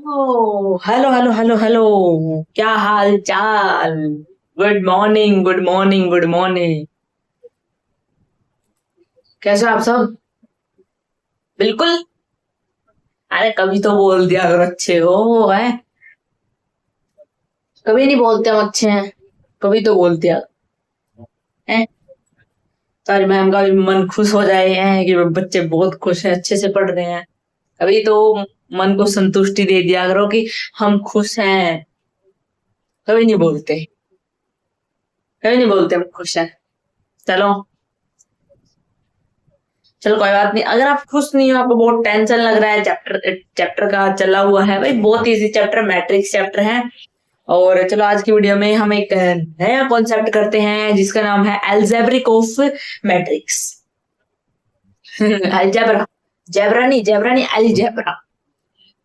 ओ hello hello hello hello. क्या हाल चाल। Good morning good morning good morning. कैसे हो आप सब। बिल्कुल। अरे कभी तो बोल दिया अगर अच्छे हो है। कभी नहीं बोलते हम अच्छे हैं। कभी तो बोल दिया है। सारी मैम का भी मन खुश हो जाए है कि बच्चे बहुत खुश हैं अच्छे से पढ़ रहे हैं। कभी तो मन को संतुष्टि दे दिया करो कि हम खुश हैं। कभी नहीं बोलते। कभी नहीं बोलते हम खुश हैं। चलो। चलो कोई बात नहीं, अगर आप खुश नहीं हो, आपको बहुत टेंशन लग रहा है, चैप्टर चैप्टर का चला हुआ है भाई, बहुत इजी चैप्टर मैट्रिक्स चैप्टर है। और चलो आज की वीडियो में हम एक नया कॉन्सेप्ट करते हैं जिसका नाम है algebraic of matrix. Algebra. Zebra नहीं अलजेब्रा।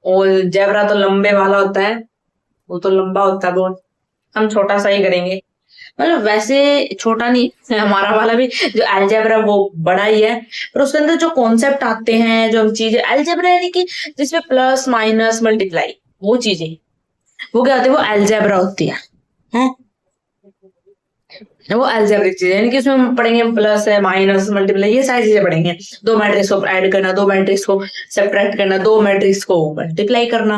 और जेबरा तो लंबे वाला होता है। वो तो लंबा होता है बहुत। हम छोटा सा ही करेंगे। मतलब वैसे छोटा नहीं है हमारा वाला भी। जो अलजेब्रा वो बड़ा ही है। पर उसके अंदर जो कॉन्सेप्ट आते हैं, जो हम चीजें अलजेब्रा यानी कि जिसमें प्लस माइनस मल्टीप्लाई वो चीजें, वो क्या होती है, वो अलजेब्रा होती है। वो अलजेब्रिक चीजें यानी कि उसमें हम पढ़ेंगे प्लस है माइनस मल्टीप्लाई ये सारी चीजें पढ़ेंगे। दो मैट्रिक्स को ऐड करना, दो मैट्रिक्स को सब्ट्रैक्ट करना, दो मैट्रिक्स को मल्टीप्लाई करना।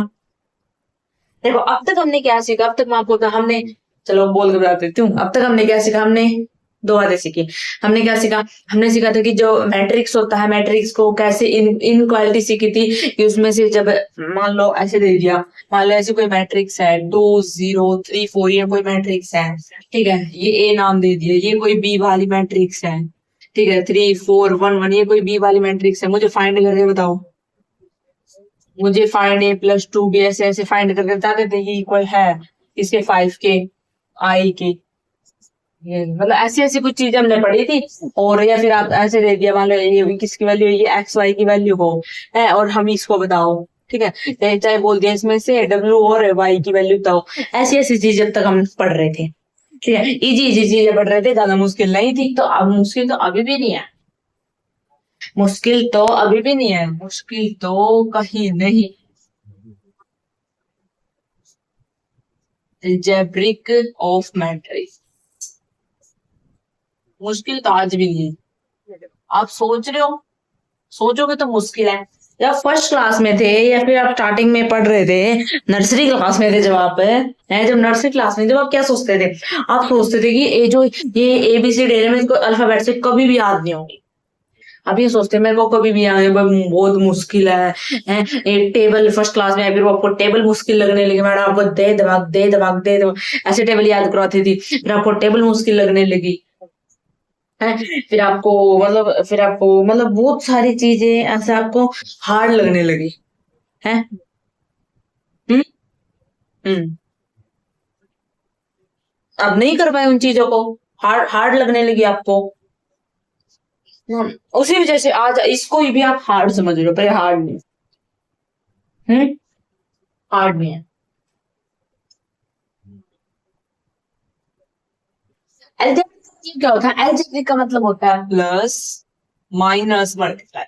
देखो अब तक हमने क्या सीखा, अब तक मैं आपको हमने, चलो बोल के बता देती हूँ, अब तक हमने क्या सीखा, हमने दो बातें सीखी। हमने क्या सीखा, हमने सीखा था कि जो मैट्रिक्स होता है, मैट्रिक्स को कैसे इन क्वालिटी सीखी थी कि उसमें से जब मान लो ऐसे दे दिया, मान लो ऐसे कोई मैट्रिक्स है 2 0 3 4, ये कोई मैट्रिक्स है, ठीक है, ये ए नाम दे दिया, ये कोई बी वाली मैट्रिक्स है, ठीक है, 3 4 1 1 ये कोई बी वाली मैट्रिक्स है, मुझे फाइंड करके बताओ, मुझे find A plus to be ऐसे ऐसे फाइंड करके बता देते ये इक्वल है इसके 5 के आई के। ये मतलब ऐसी ऐसी कुछ चीजें हमने पढ़ी थी। और या फिर आप ऐसे दे दिया, मान लो ये किसकी वैल्यू है, ये एक्स वाई की वैल्यू हो है और हम इसको बताओ, ठीक है, चाहे बोल दिया इसमें से डब्ल्यू और वाई की वैल्यू बताओ। ऐसी ऐसी चीज जब तक हम पढ़ रहे थे, ठीक है, इजी इजी चीजें पढ़ रहे थे, ज्यादा मुश्किल नहीं थी। तो अब मुश्किल तो अभी भी नहीं है। मुश्किल तो अभी भी नहीं है, मुश्किल तो कहीं नहीं। अलजेब्रिक ऑफ मैट्रिक्स मुश्किल तो आज भी नहीं है। आप सोच रहे हो, सोचोगे तो मुश्किल है। जब फर्स्ट क्लास में थे या फिर आप स्टार्टिंग में पढ़ रहे थे, नर्सरी क्लास में थे जब आप हैं, जब नर्सरी क्लास में जब आप क्या सोचते थे, आप सोचते थे कि ये जो ये ABCD में इसको अल्फाबेट से कभी भी याद नहीं होगी। अब ये सोचते हैं मेरे को कभी भी आए बहुत मुश्किल है। ये टेबल फर्स्ट क्लास में फिर वो आपको टेबल मुश्किल लगने लगी, मैडम आपको दे दबाग ऐसे टेबल याद करवाती थी, फिर आपको टेबल मुश्किल लगने लगी है। फिर आपको मतलब बहुत सारी चीजें ऐसे आपको हार्ड लगने लगी है। हम्म। हम्म। अब नहीं कर पाए उन चीजों को, हार्ड हार्ड लगने लगी आपको। उसी वजह से आज इसको भी आप हार्ड समझ रहे हो, पर हार्ड नहीं। हम्म। हार्ड नहीं है। एल्जेब्रिक क्या होता है, एल्जेब्रिक का मतलब होता है प्लस माइनस मल्टीप्लाई।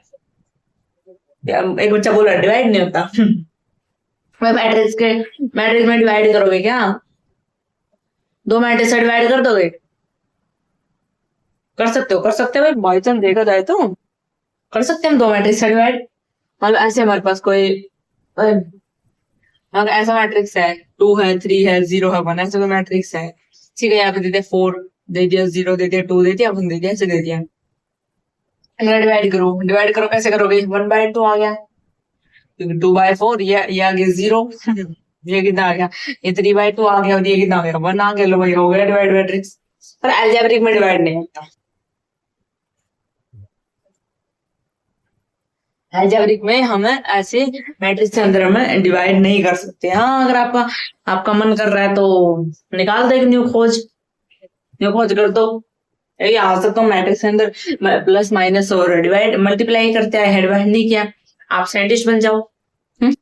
एक बच्चा बोल रहा है डिवाइड नहीं होता। मैं मैट्रिक्स में डिवाइड करोगे क्या, दो मैट्रिक्स से डिवाइड कर दोगे। कर सकते हो भाई, बाई चांस देखा जाए तो कर सकते हैं हम दो मैट्रिक्स से डिवाइड। मतलब ऐसे हमारे पास कोई अगर ऐसा मैट्रिक्स है 2 है 3 है 0 है 1 ऐसा कोई मैट्रिक्स है, ठीक है, यहाँ पे दे दिया 4, दे दिया 0, दे दिया 2, दे दिया 1, दे दिया, ऐसे दे दिया। डिवाइड करो कैसे करोगे, 1/2 आ गया, क्योंकि 2/4 ये आ गया 0। ये कितना आ गया, ये 3/2 आ गया और ये कितना आ गया 1 आ गया। लो भाई हो गया डिवाइड मैट्रिक्स। पर अलजेब्रिक में डिवाइड नहीं होता। अलजेब्रिक में हम ऐसे मैट्रिक्स के अंदर हम डिवाइड नहीं कर सकते। हाँ अगर आपका आपका मन कर रहा है तो निकाल दो एक न्यू खोज कर दो। ये आ सकता हूँ मैट्रिक्स के अंदर प्लस माइनस और डिवाइड मल्टीप्लाई करते हैं, डिवाइड नहीं किया, आप साइंटिस्ट बन जाओ। हम्म?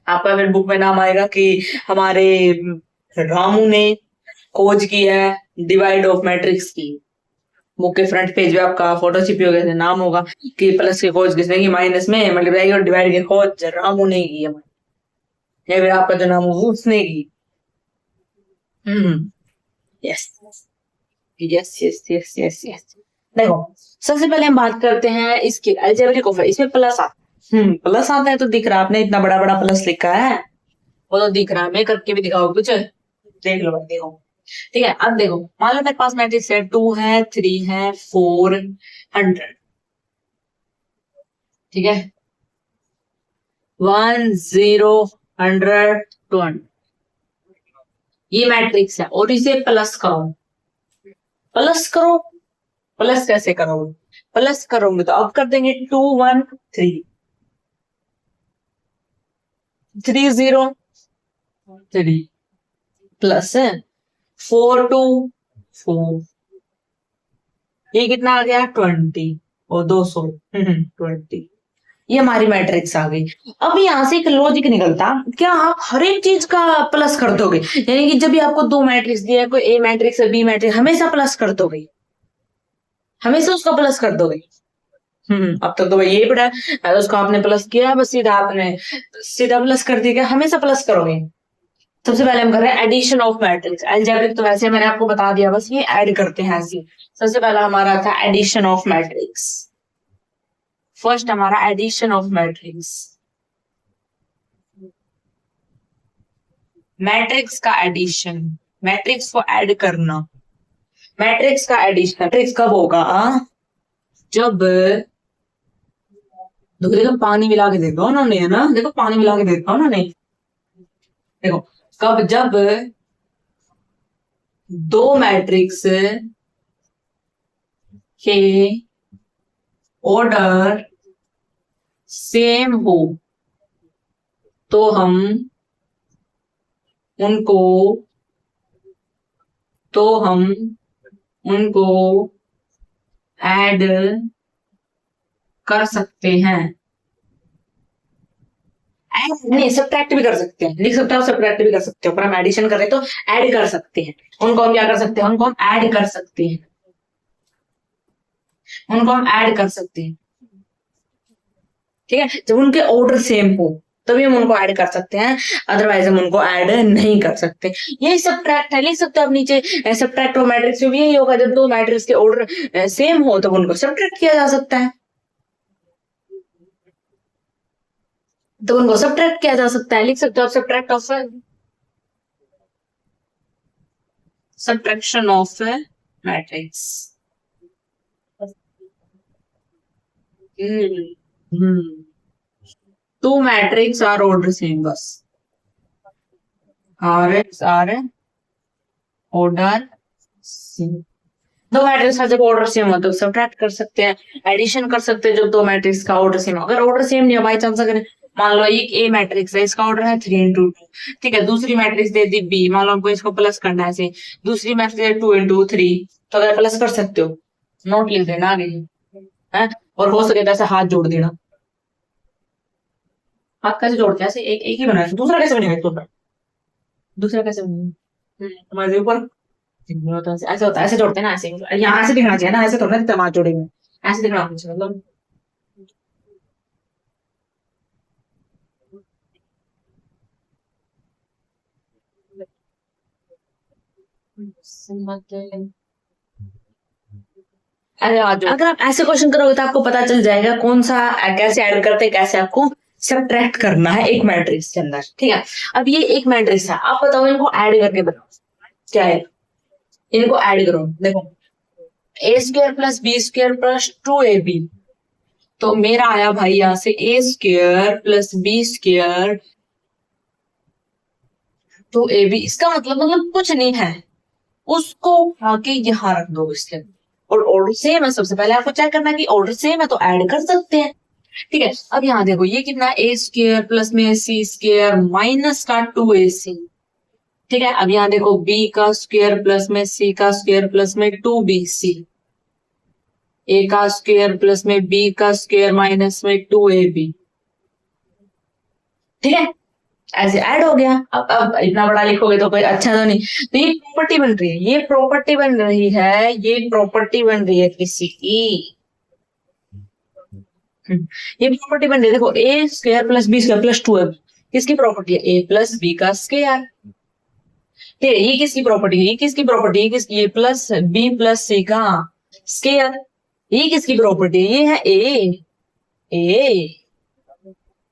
आपका फिर बुक में नाम आएगा कि हमारे रामू ने खोज की है डिवाइड ऑफ मैट्रिक्स की। बुक के फ्रंट पेज पे आपका फोटो छिपी होगी, नाम होगा कि प्लस की खोज किसने की, माइनस में मल्टीप्लाई और डिवाइड की खोज रामू ने की है। या फिर आपका जो नाम हो उसने की। Yes yes yes yes yes yes. देखो सबसे पहले हम बात करते हैं इसकी अलजेब्रिक ऑफ, इसमें प्लस आता है। प्लस आता है तो दिख रहा, आपने इतना बड़ा बड़ा प्लस लिखा है वो तो दिख रहा है, मैं करके भी दिखाओ कुछ, देख लो भाई देखो। ठीक है, अब देखो मान लो मेरे पास मैट्रिक्स है 2 है 3 है 400, ठीक है 1 0 100 200, ये मैट्रिक्स है और इसे प्लस करो। प्लस करो, प्लस कैसे करोगे, प्लस करोगे तो अब कर देंगे 2 1 3 3 0 3 प्लस 4 2 4, ये कितना आ गया 20 और 200 20, ये हमारी मैट्रिक्स आ गई। अब यहाँ से एक लॉजिक निकलता, क्या आप हर एक चीज का प्लस कर दोगे, यानी कि जब भी आपको दो मैट्रिक्स दिया है, कोई ए मैट्रिक्स है बी मैट्रिक्स, हमेशा प्लस कर दोगे, हमेशा उसका प्लस कर दोगे। अब तक तो भाई यही पड़ा है, उसको आपने प्लस किया बस सीधा आपने सीधा प्लस कर दिया, हमेशा प्लस करोगे। सबसे पहले हम कर रहे हैं एडिशन ऑफ मैट्रिक्स, अलजेब्रिक तो वैसे मैंने आपको बता दिया, बस ये ऐड करते हैं ऐसे। सबसे पहला हमारा था एडिशन ऑफ मैट्रिक्स, फर्स्ट हमारा एडिशन ऑफ मैट्रिक्स, मैट्रिक्स का एडिशन, मैट्रिक्स को ऐड करना। मैट्रिक्स का एडिशन, मैट्रिक्स कब होगा, जब देखो पानी मिला के देखो उन्होंने, है ना, देखो पानी मिला के देखा उन्होंने, देखो कब, जब दो मैट्रिक्स के ऑर्डर सेम हो तो हम उनको ऐड कर सकते हैं, नहीं सब्ट्रैक्ट भी कर सकते हैं, लिख सकते हो सब्ट्रैक्ट भी कर सकते हो, पर हम एडिशन करें तो ऐड कर सकते हैं। उनको हम क्या कर सकते हैं, उनको हम ऐड कर सकते हैं, उनको हम ऐड कर सकते हैं। ठीक है, जब उनके ऑर्डर सेम हो तभी हम उनको ऐड कर सकते हैं, अदरवाइज हम उनको ऐड नहीं कर सकते। यही सब्ट्रैक्ट है, लिख सकते हो आप नीचे, सब्ट्रैक्ट ऑफ मैट्रिक्स में भी यही होगा, जब दो मैट्रिक्स के ऑर्डर सेम हो तब उनको सब्ट्रैक्ट किया जा सकता है, तो उनको सब्ट्रैक्ट किया जा सकता है। लिख सकते हो आप subtract of, subtraction of matrix. Two matrix are order same, बस आर ऑर्डर सेम, दो मैट्रिक्स का जब ऑर्डर सेम हो तो सब्ट्रैक्ट कर सकते हैं, एडिशन कर सकते हैं जब दो मैट्रिक्स का ऑर्डर सेम हो। अगर ऑर्डर सेम नहीं हो बाई चांस, अगर मान लो एक ए मैट्रिक्स है, इसका ऑर्डर है 3 into 2, ठीक है, दूसरी मैट्रिक्स दे दी बी, मान लो हमको इसको प्लस करना है ऐसे, दूसरी मैट्रिक्स है 2 into 3, तो अगर प्लस कर सकते हो, नोट लिख देना आगे है, और हो सके तो ऐसे हाथ जोड़ देना। हाथ कैसे जोड़ते हैं, ऐसे एक एक ही बनाया, दूसरा कैसे बनेगा, दूसरा कैसे बनेगा, तुम्हारे ऊपर ऐसे होता है, ऐसे जोड़ते हैं ना, ऐसे यहाँ से दिखना चाहिए ना, ऐसे थोड़ा दिमाग जोड़ेंगे, ऐसे दिखना चाहिए, मतलब अगर आप ऐसे क्वेश्चन करोगे तो आपको पता चल जाएगा कौन सा कैसे ऐड करते हैं, कैसे आपको सब्ट्रैक्ट करना है एक मैट्रिक्स के अंदर। ठीक है, अब ये एक मैट्रिक्स है, आप बताओ इनको ऐड करके बताओ क्या है, इनको ऐड करो। देखो A square plus B square plus 2ab, तो मेरा आया भाई यहां से A square plus B square 2ab, इसका मतलब कुछ नहीं है, उसको आके यहाँ रख दो इसके, और ऑर्डर सेम है, सबसे पहले आपको चेक करना है कि ऑर्डर सेम है तो ऐड कर सकते हैं। ठीक है, अब यहाँ देखो ये कितना, ए स्क्वायर प्लस में सी स्क्वायर माइनस का 2ac, ठीक है, अब यहाँ देखो b का स्क्वायर प्लस में c का स्क्वायर प्लस में 2bc, a का स्क्वायर प्लस में b का स्क्वायर माइनस में 2ab, ठीक है, ऐसे ऐड हो गया। अब इतना बड़ा लिखोगे तो कोई अच्छा तो नहीं, तो ये प्रॉपर्टी बन रही है, ये प्रॉपर्टी बन रही है, ये प्रॉपर्टी बन रही है किसी की, ये प्रॉपर्टी बन रही है। देखो A square plus B square plus 2ab, किसकी प्रॉपर्टी है? ए प्लस बी का स्क्वायर। ठीक है, ये किसकी प्रॉपर्टी है? ये किसकी प्रॉपर्टी है? किसकी? ए प्लस बी प्लस सी का स्क्वायर। ये किसकी प्रॉपर्टी है? ये है ए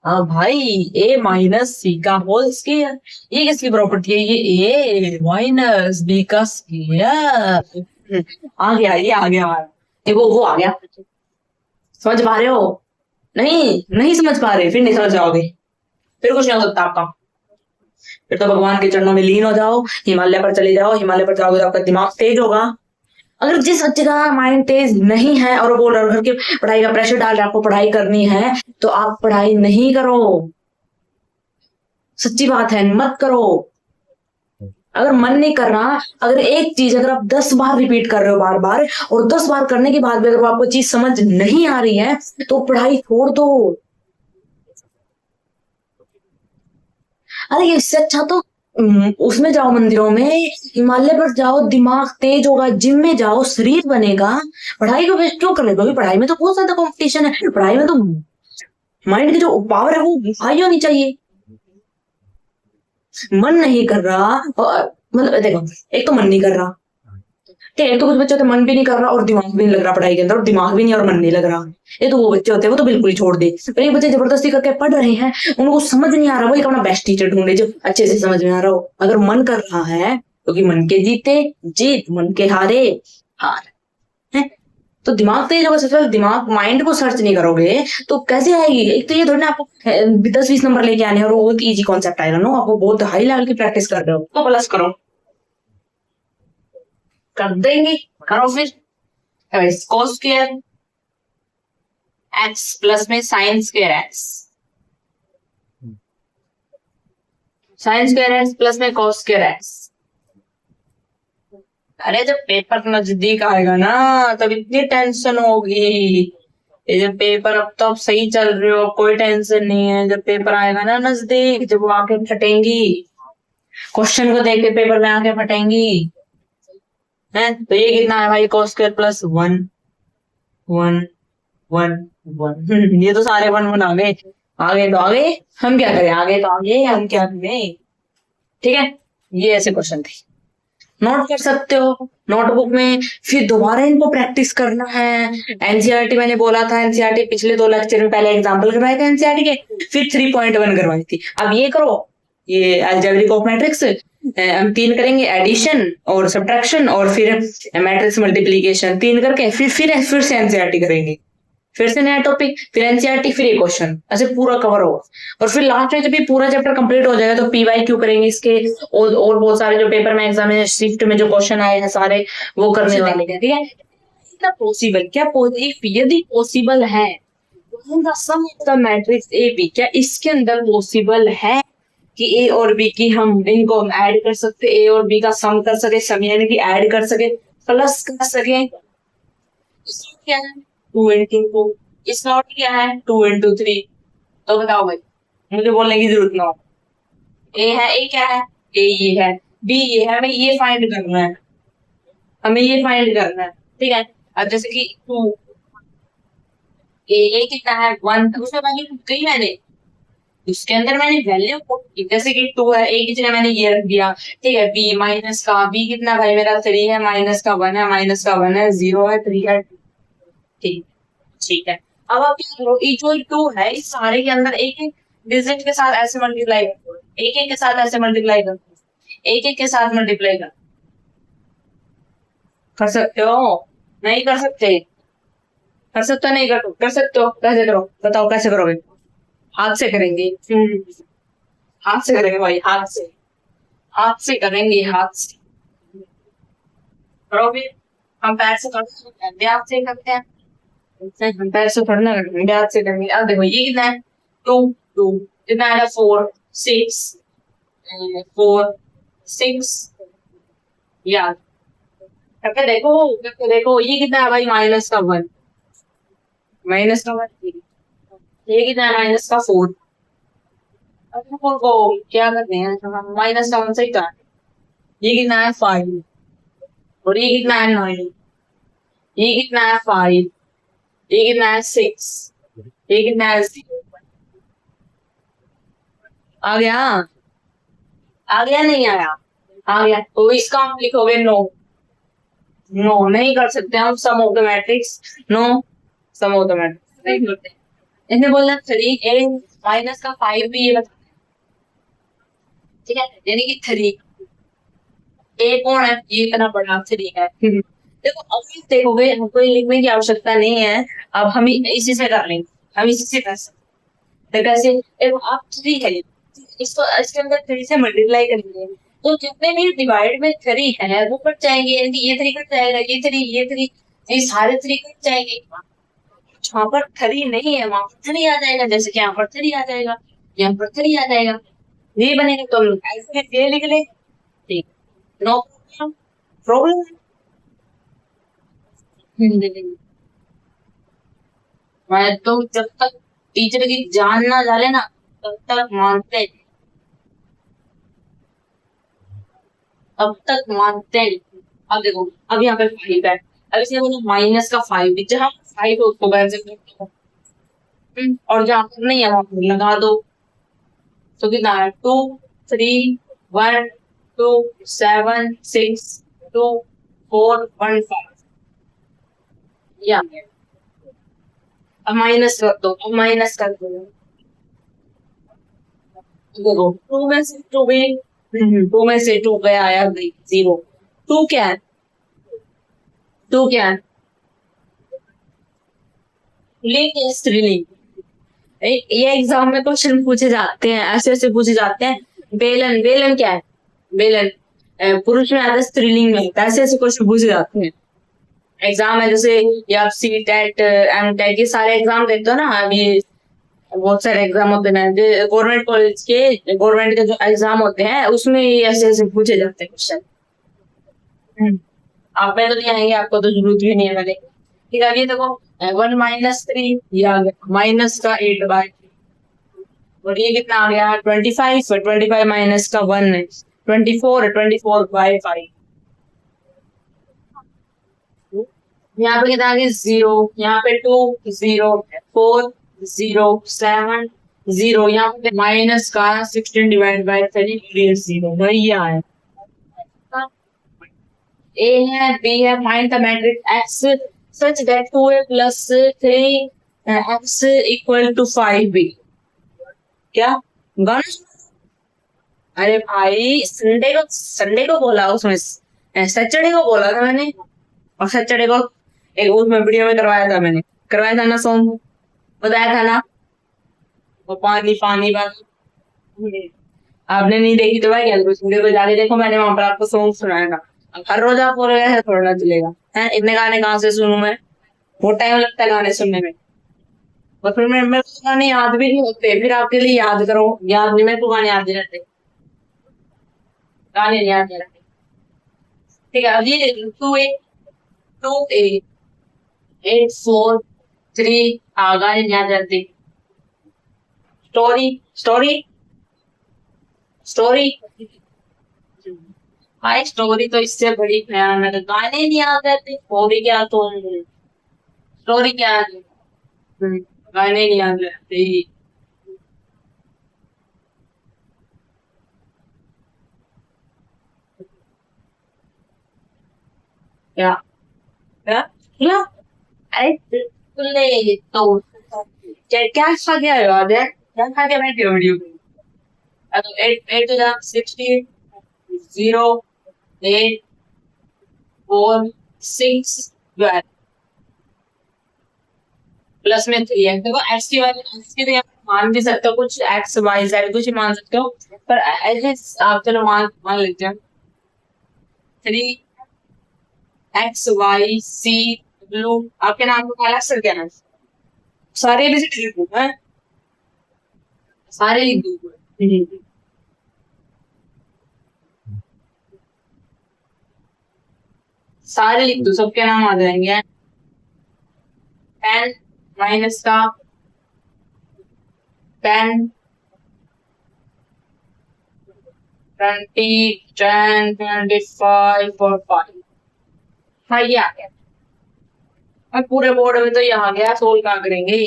हाँ भाई, ए माइनस सी का होल स्क्वायर। ये किसकी प्रॉपर्टी है? ये ए माइनस बी का स्क्वायर। आ गया, ये आ गया हमारा। देखो वो आ गया। समझ पा रहे हो? नहीं समझ पा रहे, फिर नहीं समझ जाओगे, फिर कुछ नहीं हो सकता आपका। फिर तो भगवान के चरणों में लीन हो जाओ, हिमालय पर चले जाओ। हिमालय पर जाओगे तो आपका दिमाग तेज होगा। अगर जिस बच्चे का माइंड तेज नहीं है और वो घर के पढ़ाई का प्रेशर डाल रहा है, आपको पढ़ाई करनी है, तो आप पढ़ाई नहीं करो। सच्ची बात है, मत करो। अगर मन नहीं कर रहा, अगर एक चीज अगर आप 10 बार रिपीट कर रहे हो बार बार, और 10 बार करने के बाद भी अगर आपको चीज समझ नहीं आ रही है, तो पढ़ाई छोड़ दो। अरे इससे अच्छा तो उसमें जाओ, मंदिरों में, हिमालय पर जाओ, दिमाग तेज होगा, जिम में जाओ, शरीर बनेगा। पढ़ाई को वेस्ट क्यों कर रहे हो? क्योंकि पढ़ाई में तो बहुत ज्यादा कंपटीशन है। पढ़ाई में तो माइंड की जो पावर है वो हाई होनी चाहिए। मन नहीं कर रहा, मतलब देखो, एक तो मन नहीं कर रहा, ठीक है, तो कुछ बच्चे होते मन भी नहीं कर रहा और दिमाग भी नहीं लग रहा पढ़ाई के अंदर, और दिमाग भी नहीं और मन नहीं लग रहा। ये तो वो बच्चे होते हैं, वो तो बिल्कुल ही छोड़ दे। पर ये बच्चे जबरदस्ती करके पढ़ रहे हैं, उनको समझ नहीं आ रहा, वो एक अपना बेस्ट टीचर ढूंढे जो अच्छे से समझ में आ रहा हो। अगर मन कर रहा है, क्योंकि मन के जीते जीत, मन के हारे हार है। तो दिमाग तेज होगा। सबसे पहले दिमाग, माइंड को सर्च नहीं करोगे तो कैसे आएगी? एक तो ये थोड़ी ना आपको 10-20 नंबर लेके आने और वो एक इजी कॉन्सेप्ट आएगा। नो, आपको बहुत हाई लेवल की प्रैक्टिस कर रहे हो तो प्लस करो, कर देंगे, करो फिर। कोस स्क्वायर एक्स प्लस में sine square x, sine square x plus में कोस स्क्वायर एक्स। अरे जब पेपर नजदीक आएगा ना, तब इतनी टेंशन होगी। ये जब पेपर, अब तो आप सही चल रहे हो, कोई टेंशन नहीं है। जब पेपर आएगा ना नजदीक, जब वो आंखें फटेंगी, क्वेश्चन को देख के पेपर में आंखें फटेंगी है, तो ये कितना है भाई? Cos square plus 1 1 1 1। ये तो सारे 1 1 आ गए। आगे तो आगे, हम क्या करें? आगे तो आगे, हम क्या करें? ठीक है, ये ऐसे क्वेश्चन थे। नोट कर सकते हो नोटबुक में, फिर दोबारा इनको प्रैक्टिस करना है। एनसीईआरटी मैंने बोला था, एनसीईआरटी पिछले 2 लेक्चर में पहले एग्जांपल करवाए थे एनसीईआरटी के, फिर 3.1 करवाई थी। अब ये करो, ये अलजेब्रिक ऑफ मैट्रिक्स, हम 3 करेंगे, एडिशन और सब्ट्रैक्शन, और फिर मैट्रिक्स मल्टीप्लीकेशन 3 करके फिर से एनसीईआरटी करेंगे, फिर से नया टॉपिक, फिर एनसीईआरटी, फिर ये क्वेश्चन, ऐसे पूरा कवर होगा। और फिर लास्ट में जब ये पूरा चैप्टर कंप्लीट हो जाएगा तो पीवाईक्यू करेंगे इसके, और बहुत सारे जो पेपर में एग्जाम में शिफ्ट में जो क्वेश्चन आए हैं सारे, वो करने वाले हैं। ठीक है, इतना पॉसिबल क्या? यदि पॉसिबल है, sum of the matrix A B, क्या इसके अंदर पॉसिबल है कि ए और बी की हम इनको ऐड कर सकते, ए और बी का सम कर सके, सम यानी कि ऐड कर सके, प्लस कर सके? क्या है? 2 into 2। इस नॉट क्या है? 2 into 3। तो बताओ भाई, मुझे बोलने की जरूरत ना हो। ए है, ए क्या है? ए ये है, बी ये है, हमें ये फाइंड करना है, हमें ये फाइंड करना है। ठीक है, अब जैसे कि 2, ए कितना है? 1, उसमें वैल्यू पुट गई मैंने, उसके अंदर मैंने वैल्यू पुट की, जैसे कि 2 है, ए की जगह मैंने ये रख दिया। ठीक है, बी माइनस का, बी कितना भाई मेरा? 3 है, माइनस का 1 है, माइनस का 1 है, 0 है, 3 है। ठीक है, अब आप क्या करो, ये जो 2 है, इस सारे के अंदर एक एक डिजिट के साथ ऐसे मल्टीप्लाई करो, एक एक के साथ ऐसे मल्टीप्लाई करो, एक एक के साथ मल्टीप्लाई कर सकते हो? नहीं कर सकते? कर सकते हो? नहीं कर सकते हो? कैसे करो बताओ, कैसे करोगे? हाथ से करेंगे। हाथ से करेंगे भाई, हाथ से करेंगे, हाथ से करोगे। हम पैर से करते हैं, हाथ से करते हैं, हम पैर से थोड़ा ना करेंगे, हाथ से करेंगे। अब देखो ये कितना है? 2 2 कितना है? 4 6 4 6 यार, करके देखो ये कितना है भाई? माइनस का 1, माइनस का 1। ये कितना है? माइनस का 4। अब 4 को क्या करते हैं? माइनस का 1 से क्या? ये कितना है? 5। और ये कितना है? 9। ये कितना है? 5। ये कितना है? 6। ये कितना है? 0। आ गया, आ गया नहीं आया, आ गया। तो इसका हम लिखोगे नो, नो नहीं कर सकते हम sum of the matrix, no sum of the matrix नहीं करते। इसने बोला 3a माइनस का 5 भी ये बता, ठीक है, यानी कि 3 ए कौन है, ये इतना बड़ा 3 है। देखो अब देखोगे हमको लिखने की आवश्यकता नहीं है, अब हम इसी से कर लेंगे, हम इसी से कर सकते हैं। कैसे, देखो आप 3 है, इसको इसके अंदर 3 से मल्टीप्लाई करेंगे तो जितने भी डिवाइड में 3 है वो कट जाएंगे, यानी ये 3 कट जाएगा, ये 3, ये 3, ये सारे 3 कट जाएंगे। जहाँ पर 3 नहीं है वहां पर 3 आ जाएगा, जैसे कि यहाँ पर 3 आ जाएगा, यहाँ पर 3 आ जाएगा, ये बनेगा। तो हम ऐसे ये लिख ले, ठीक, नो प्रॉब्लम। मैं तो जब तक टीचर की जान ना डाले ना तब तक मानते हैं, तब तक मानते हैं। अब देखो अब यहाँ पे 5 है, अब इसे बोलो माइनस का 5, जहाँ 5 है उसको कैंसिल कर दो, और जहाँ पर नहीं है वहां पर लगा दो। तो कितना है, 2 3 1 2 7 6 2 4 1 5, ये आ गया। अब माइनस कर दो, अब माइनस कर दो, देखो 2 में से 2 भी, 2 में से 2 गया आया 0। 2 क्या है, 2 क्या है, लिंक या स्त्रीलिंग। ये एग्जाम में क्वेश्चन पूछे जाते हैं, ऐसे ऐसे पूछे जाते हैं। बेलन, बेलन क्या है, बेलन पुरुष में आता है, स्त्रीलिंग में आता है, ऐसे ऐसे क्वेश्चन पूछे जाते हैं। एग्जाम है जैसे ये आप सी टेट एम टेट ये सारे एग्जाम देखते हो ना, अभी बहुत सारे एग्जाम होते हैं जो गवर्नमेंट कॉलेज के, गवर्नमेंट के जो एग्जाम होते हैं उसमें ये ऐसे ऐसे पूछे जाते हैं क्वेश्चन। आप में तो नहीं आएंगे, आपको तो जरूरत भी नहीं है मैंने। ठीक है, ये देखो 1 माइनस 3, ये आ गया माइनस का 8/3, और ये कितना आ गया 25, और 25 माइनस का 1 है 24, 24/5। यहाँ पे कितना आ गया 0, यहाँ पे 2 0 4 0 7 0, यहाँ पे माइनस का 16/3 0, वही है। A है, B है, find the matrix X such that 2A plus 3X equal to 5B। क्या गाना अरे भाई संडे को बोला उसमें, सैटरडे को बोला था मैंने, और सैटरडे को एक उसमें वीडियो में करवाया था मैंने, करवाया था ना सॉन्ग, बताया था ना वो पानी पानी बात। आपने नहीं देखी तो भाई क्या वीडियो को जाके देखो, मैंने वहां पर आपको सॉन्ग सुनाया था। हर रोज आप बोल रहे हैं थोड़ा ना चलेगा है, इतने गाने कहाँ से सुनूं मैं, बहुत टाइम लगता है गाने सुनने में, और फिर मेरे को गाने याद भी नहीं होते, फिर आपके लिए याद करो, याद नहीं, मेरे को गाने याद नहीं रहते, गाने नहीं याद रहते। ठीक है, अब ये 2A 2A 8 4 3 गाने याद रहते। स्टोरी स्टोरी स्टोरी, भाई स्टोरी तो इससे बड़ी भयानक, गाने नहीं याद रहते, स्टोरी क्या, तो स्टोरी क्या है, गाने नहीं याद रहते। क्या क्या क्या, अरे तुमने तो क्या क्या खा गया याद है, क्या खा गया मैं वीडियो में। तो 8 8 to 16 0 8 4 6 12 प्लस में 3 है। देखो एक्स की वैल्यू, एक्स की तो आप मान भी सकते हो, कुछ एक्स वाई जेड कुछ मान सकते हो, पर ऐसे आप चलो मान मान लेते हैं 3 XYC W। आपके नाम को अलग से क्या नाम, सारे एबीसीडी लिख दो हैं, सारे लिख दो। सारे लिख दो, सबके नाम आ जाएंगे। 10 माइनस का 10 20 10 25 और 5, हाँ ये आ गया। अब पूरे बोर्ड में तो ये आ गया, सोल्व कहाँ करेंगे,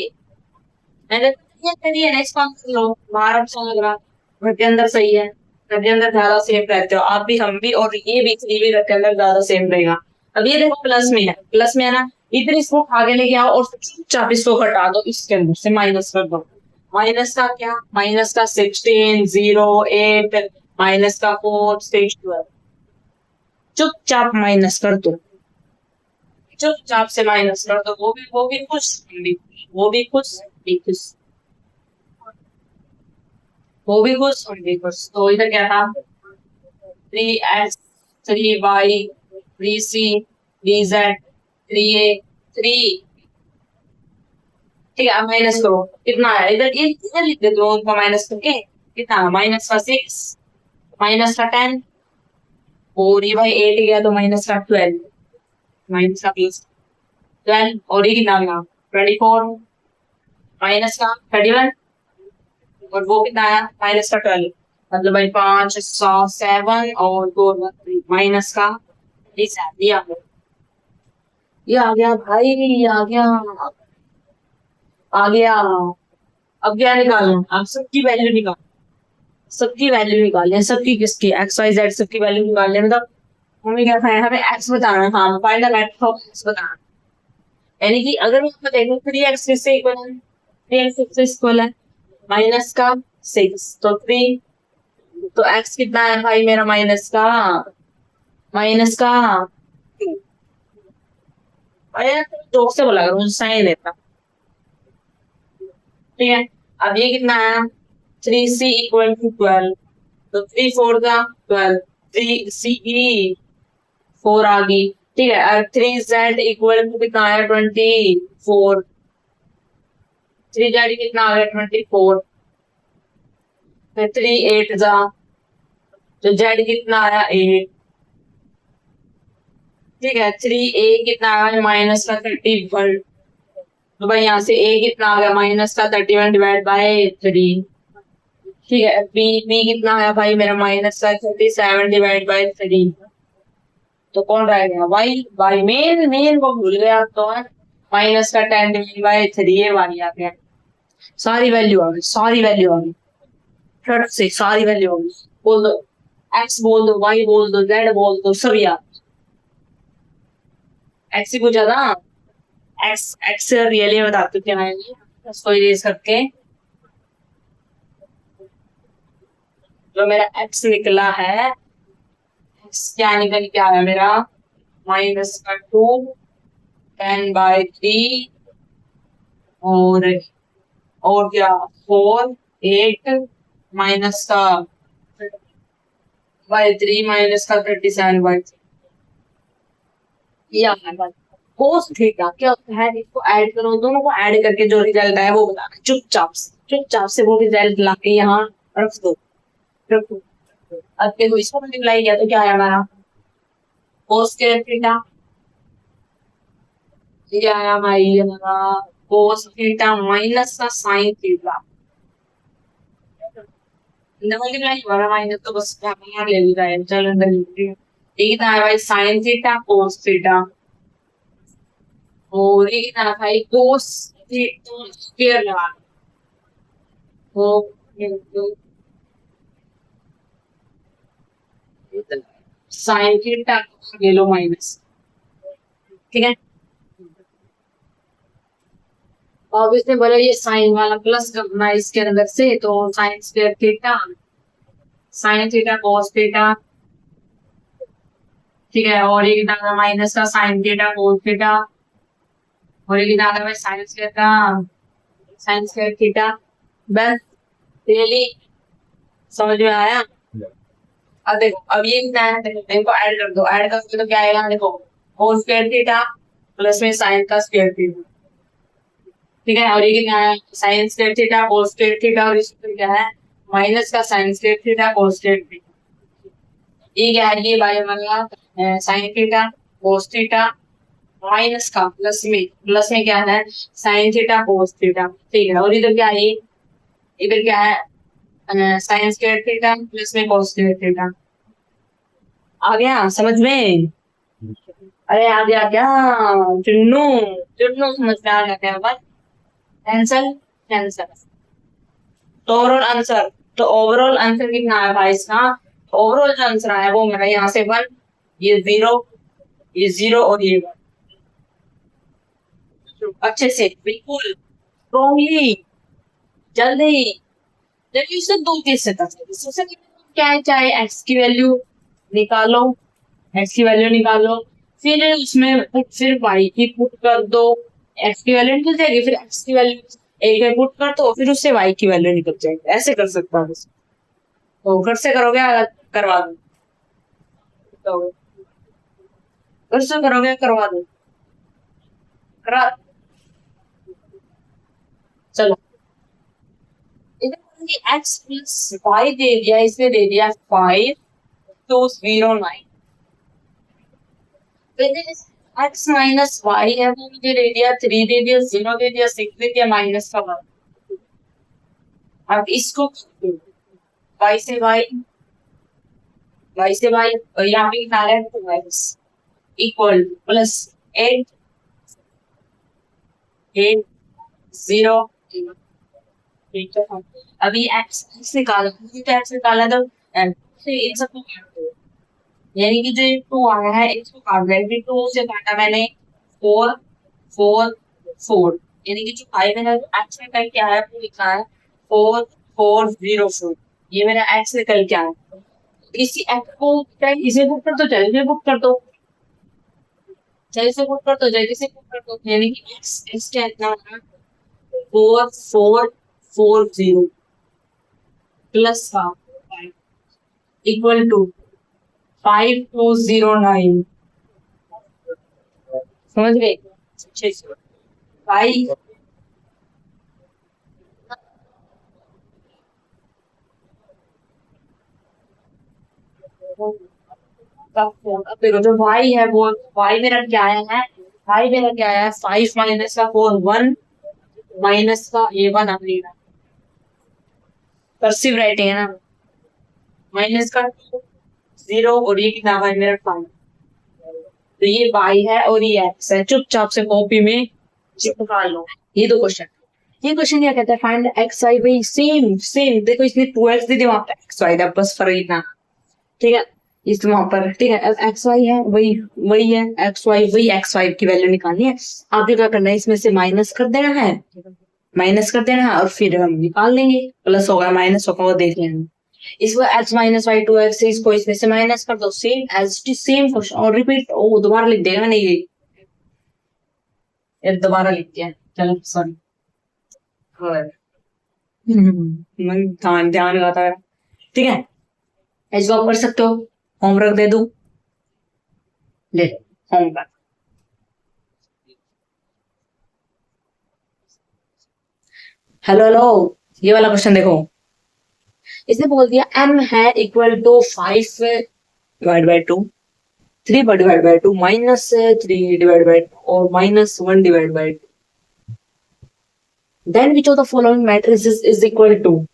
मैंने ये करिए नेक्स्ट काम कर लो, बाहर अच्छा लग रहा, घर के अंदर सही है, घर के अंदर ज्यादा सेफ रहते हो आप भी, हम भी, और ये भी 3 भी घर के अंदर ज्यादा सेफ रहेगा। अब ये देखो प्लस में है, प्लस में है ना, इधर इसको आगे लेके आओ और चुपचाप इसको हटा दो, इसके अंदर से माइनस कर दो। माइनस का क्या, माइनस का 16, 0, 8, माइनस का 4, 6, 12, चुपचाप माइनस कर दो, चुपचाप से माइनस कर दो, वो भी खुश, वो भी खुश, भी खुश, वो भी खुश, हम भी खुश। तो इधर क्या था, 3x, 3y, 3c, 3z, 3a, 3, ठीक है। अब माइनस करो, कितना है इधर, ये इधर लिख देते हो उनको माइनस करके, कितना, माइनस का 6, माइनस का 10, और ये भाई 8 गया तो माइनस का 12, माइनस का प्लस 12, और ये कितना गया 24, माइनस का 31, और वो कितना आया माइनस का 12, मतलब भाई 5, 6, 7 और 2, माइनस का 7, ये आ गया, ये आ गया भाई, ये आ गया, आ गया। अब क्या निकालना, आप सबकी वैल्यू निकाल, सबकी वैल्यू निकालें, सबकी किसकी, एक्स वाई जेड सबकी वैल्यू निकालने, मतलब हमें क्या है, हमें एक्स बताना है, हाँ find the value of x बताना, यानी कि अगर मैं आपको देखूं 3x किससे इक्वल है, 3x किससे इक्वल है, माइनस का 6, तो 3, तो x कितना है भाई मेरा, माइनस का, माइनस का 2, जोक से बोला करो, मुझे साइन देता, ठीक है। अब ये कितना है, 3c इक्वल टू 12, तो 3 4 का 12, 3c की 4 आ गई, ठीक है। अब 3z इक्वल टू कितना आया 24, 3z कितना आ गया 24, फिर 3 8 जा, तो z कितना आया 8, ठीक है। 3a कितना आया माइनस का 31, तो भाई यहाँ से a कितना आ गया माइनस का 31 डिवाइड बाय 3, ठीक है। b कितना आया भाई मेरा माइनस का 37 डिवाइड बाय 3, तो कौन रह गया y मेन को भूल गया, तो माइनस का 10 डिवाइड बाय 3, ये वाली आ गया, सारी वैल्यू आ गई, सारी वैल्यू आ गई, फट से सारी वैल्यू आ गई, बोल दो x बोल दो, y बोल दो, z बोल दो, सब याद, x ही पूछा था, x रियली बताते क्या है, इसको इरेज करके जो मेरा x निकला है, x क्या निकल के आया मेरा, माइनस का 2, 10/3, और क्या 4, 8, माइनस का बाय 3, माइनस का 37/3, ये आता है कोस थीटा, क्या होता है, इसको ऐड करो, दोनों को ऐड करके जो रिजल्ट आया वो बताना, चुपचाप से वो रिजल्ट लाके यहाँ रख दो, रखो। अब देखो इसको मल्टीप्लाई किया तो क्या आया हमारा, कोस स्क्वायर थीटा, ये आया भाई हमारा कोस थीटा माइनस का साइन थीटा, मल्टीप्लाई हुआ माइनस, तो बस यहाँ ले लिया है, चलो अंदर ये कितना है भाई साइन थीटा कोस थीटा, और ये कितना भाई कोस थीटा स्क्वायर लगा, साइन थीटा ले लो माइनस, ठीक है। अब इसने बोला ये साइन वाला प्लस करना है इसके अंदर से, तो sine square theta, sine theta cos theta, ठीक है। और ये कितना माइनस का साइन थीटा कोस थीटा, और ये कितना भाई साइन स्क्वायर का साइन स्क्वायर थीटा, बस रियली समझ में आया। अब देखो अब ये कितना है, इनको ऐड कर दो, ऐड करके तो क्या आएगा, देखो कोस स्क्वायर थीटा प्लस में साइन का स्क्वायर थीटा, ठीक है। और ये कितना है sine square theta cos square theta, और इसमें क्या है माइनस का sine square theta cos square theta, ये क्या है, ये भाई हमारा sine theta cos theta, minus का प्लस में क्या है साइन थीटा कोस थीटा, ठीक है। और इधर क्या है, इधर क्या है साइन स्क्वायर थीटा प्लस में कोस स्क्वायर थीटा, आ गया समझ में, अरे आ गया क्या, चुन्नू चुन्नू समझ में आ गया, बस कैंसल कैंसल, तो और आंसर तो ओवरऑल आंसर कितना आया भाई इसका? ओवरऑल जो आंसर आया वो मेरा यहाँ से 1, ये 0 और ये 1। अच्छे से बिल्कुल स्ट्रॉन्गली जल्दी। देखिए इससे दो चीज से था। सबसे क्या है, चाहे एक्स की वैल्यू निकालो, फिर उसमें फिर वाई की पुट कर दो, एक्स की वैल्यू निकल जाएगी, फिर एक्स की वैल्यू एक में पुट कर दो, फिर उससे वाई की वैल्यू निकल जाएगी। ऐसे कर सकता हूँ। तो घर से करोगे या करवा दो? घर से करोगे या करवा दो? करा। चलो इधर एक्स प्लस वाई दे दिया, इसने दे दिया 5209। एक्स माइनस वाई है वो मुझे दे दिया 3, दे दिया 0, दे दिया 6, दे दिया माइनस का 1। अब इसको वाई से वाई और यहाँ पे कितना है इक्वल प्लस 8 0। ठीक है, अभी एक्स निकालो, एक्स निकाला तो इन सबको काट दो। यानी कि जो 2 आया है इसको काट देंगे, 2 से काटा मैंने 4 4 4, यानी कि जो 5 है एक्स में कल क्या है वो लिखा है 4 4 0 4। ये मेरा एक्स निकल के आया। इसी एक्स को चाहे इसे बुक कर दो, चाहे इसे बुक कर दो, यानी कि एक्स क्या इतना होगा 4 4 4 0 प्लस इक्वल टू 5209। समझ गए? भाई अब देखो जो y है वो y मेरा क्या आया है, 5 माइनस का 4 1 माइनस का ये 1 आ गया। कर्सिव राइटिंग है ना, माइनस का 0 और ये कितना है मेरा 5। तो ये y है और ये x है, चुपचाप से कॉपी में चिपका लो। ये दो क्वेश्चन, ये क्वेश्चन क्या कहता है, find x y y same. देखो इसने 2x दे दिया, वहां पे एक्स वाई था, बस फर्क इतना। ठीक है, इस वहां पर ठीक है एक्स वाई है वही है एक्स वाई की वैल्यू निकालनी है। आपको क्या करना है, इसमें से माइनस कर देना है, और फिर हम निकाल लेंगे। प्लस होगा माइनस होगा वो देख लेंगे। इसको x माइनस वाई 2x, इसको इसमें से माइनस कर दो, सेम क्वेश्चन और रिपीट। ओ दोबारा लिख देगा नहीं, ये दोबारा लिख दिया, चलो सॉरी। ध्यान लगाता है। ठीक है, इसको आप कर सकते हो। होमवर्क दे दूं? ले होमवर्क। हेलो, ये वाला क्वेश्चन देखो। इसने बोल दिया m है equal to 5 divide by 2, 3 divide by 2 minus 3 divide by 2 और minus 1 divide by 2। Then which of the following matrices is equal to,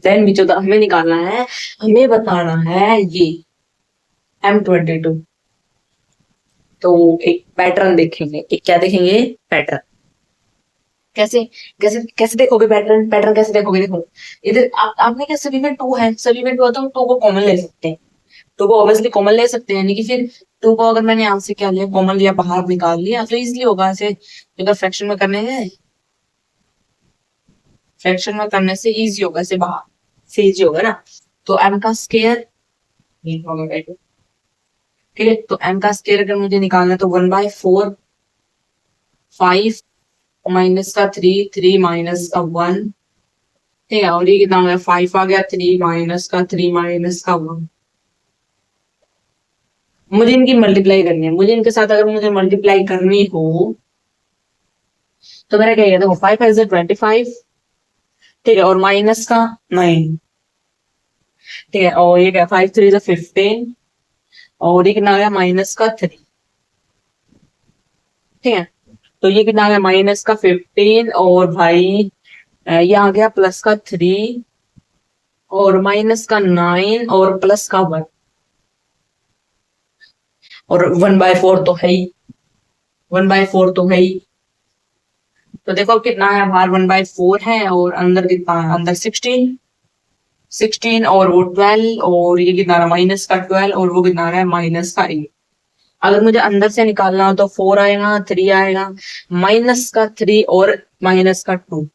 then which of the, हमें निकालना है, हमें बताना है ये M22। तो एक पैटर्न देखेंगे, एक क्या देखेंगे, पैटर्न। कैसे कैसे कैसे देखोगे पैटर्न कैसे देखोगे? देखो इधर आपने क्या, सभी में 2 है, सभी में 2 है तो हम 2 को कॉमन ले सकते हैं, 2 को ऑब्वियसली कॉमन ले सकते हैं, यानी कि फिर 2 को अगर मैंने यहाँ से क्या लिया, कॉमन लिया, बाहर निकाल लिया तो इजिली होगा। ऐसे अगर फ्रैक्शन में करने हैं, फ्रैक्शन में करने से इजी होगा, ऐसे बाहर से इजी होगा ना। तो m का स्क्वायर, ठीक है, तो m का स्क्वायर अगर मुझे निकालना है तो 1/4 5 माइनस का 3 3 माइनस का 1। ठीक है, और ये कितना हो गया, 5 आ गया, 3 माइनस का 3 माइनस का 1। मुझे इनकी मल्टीप्लाई करनी है, मुझे इनके साथ अगर मुझे मल्टीप्लाई करनी हो तो मेरा क्या है, देखो 5 है 25, ठीक है, और माइनस का 9, ठीक है, और ये क्या 5 3 is 15 और ये कितना आ गया माइनस का 3। ठीक है, तो ये कितना आ गया माइनस का 15 और भाई ये आ गया प्लस का 3 और माइनस का 9 और प्लस का 1 और 1/4 तो है ही, 1/4 तो है ही। तो देखो कितना है, बाहर 1/4 है और अंदर कितना है, अंदर 16। 16 और वो 12 और ये कितना रहा माइनस का 12 और वो कितना रहा है माइनस का 8। अगर मुझे अंदर से निकालना हो तो 4 आएगा 3 आएगा माइनस का 3 और माइनस का 2।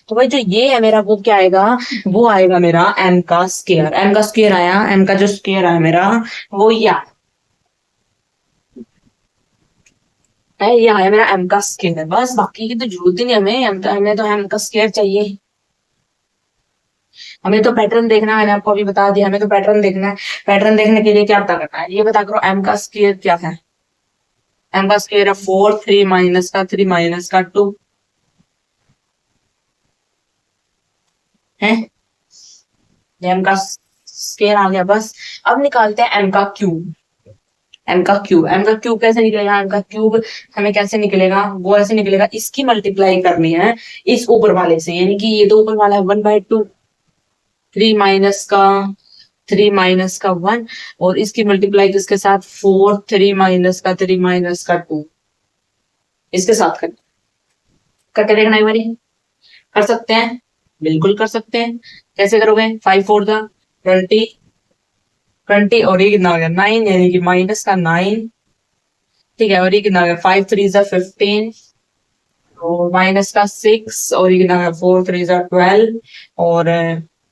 तो भाई जो ये है मेरा वो क्या आएगा, वो आएगा मेरा m का स्केयर। m का स्केयर आया, m का जो स्केयर आया मेरा वो ये आया मेरा m का स्केयर। बस बाकी की तो जरूरत ही नहीं हमें, हमें तो m का स्केयर चाहिए। हमें तो पैटर्न देखना है, मैंने आपको अभी बता दिया, हमें तो पैटर्न देखना है। पैटर्न देखने के लिए क्या पता करना है, ये पता करो m का स्केयर क्या है। m का स्केयर है 4 3 माइनस का 3 माइनस का 2 है। m का स्केयर आ गया। बस अब निकालते हैं m का क्यूब। m का क्यूब कैसे निकलेगा, m का क्यूब हमें कैसे निकलेगा, वो ऐसे निकलेगा, इसकी मल्टीप्लाई करनी है इस ऊपर वाले से, यानी कि ये तो ऊपर वाला है 1/2 3 माइनस का 1 और इसकी मल्टीप्लाई किसके साथ 4 3 माइनस का 3 माइनस का 2 इसके साथ करके देखना एक बारी। कर सकते हैं, बिल्कुल कर सकते हैं। कैसे करोगे, 5 4 जा 20 20 और ये कितना हो गया 9 यानी कि माइनस का 9। ठीक है, और ये कितना हो गया 5 3 जा 15 और माइनस का 6 और ये कितना हो गया 4 3 जा 12 और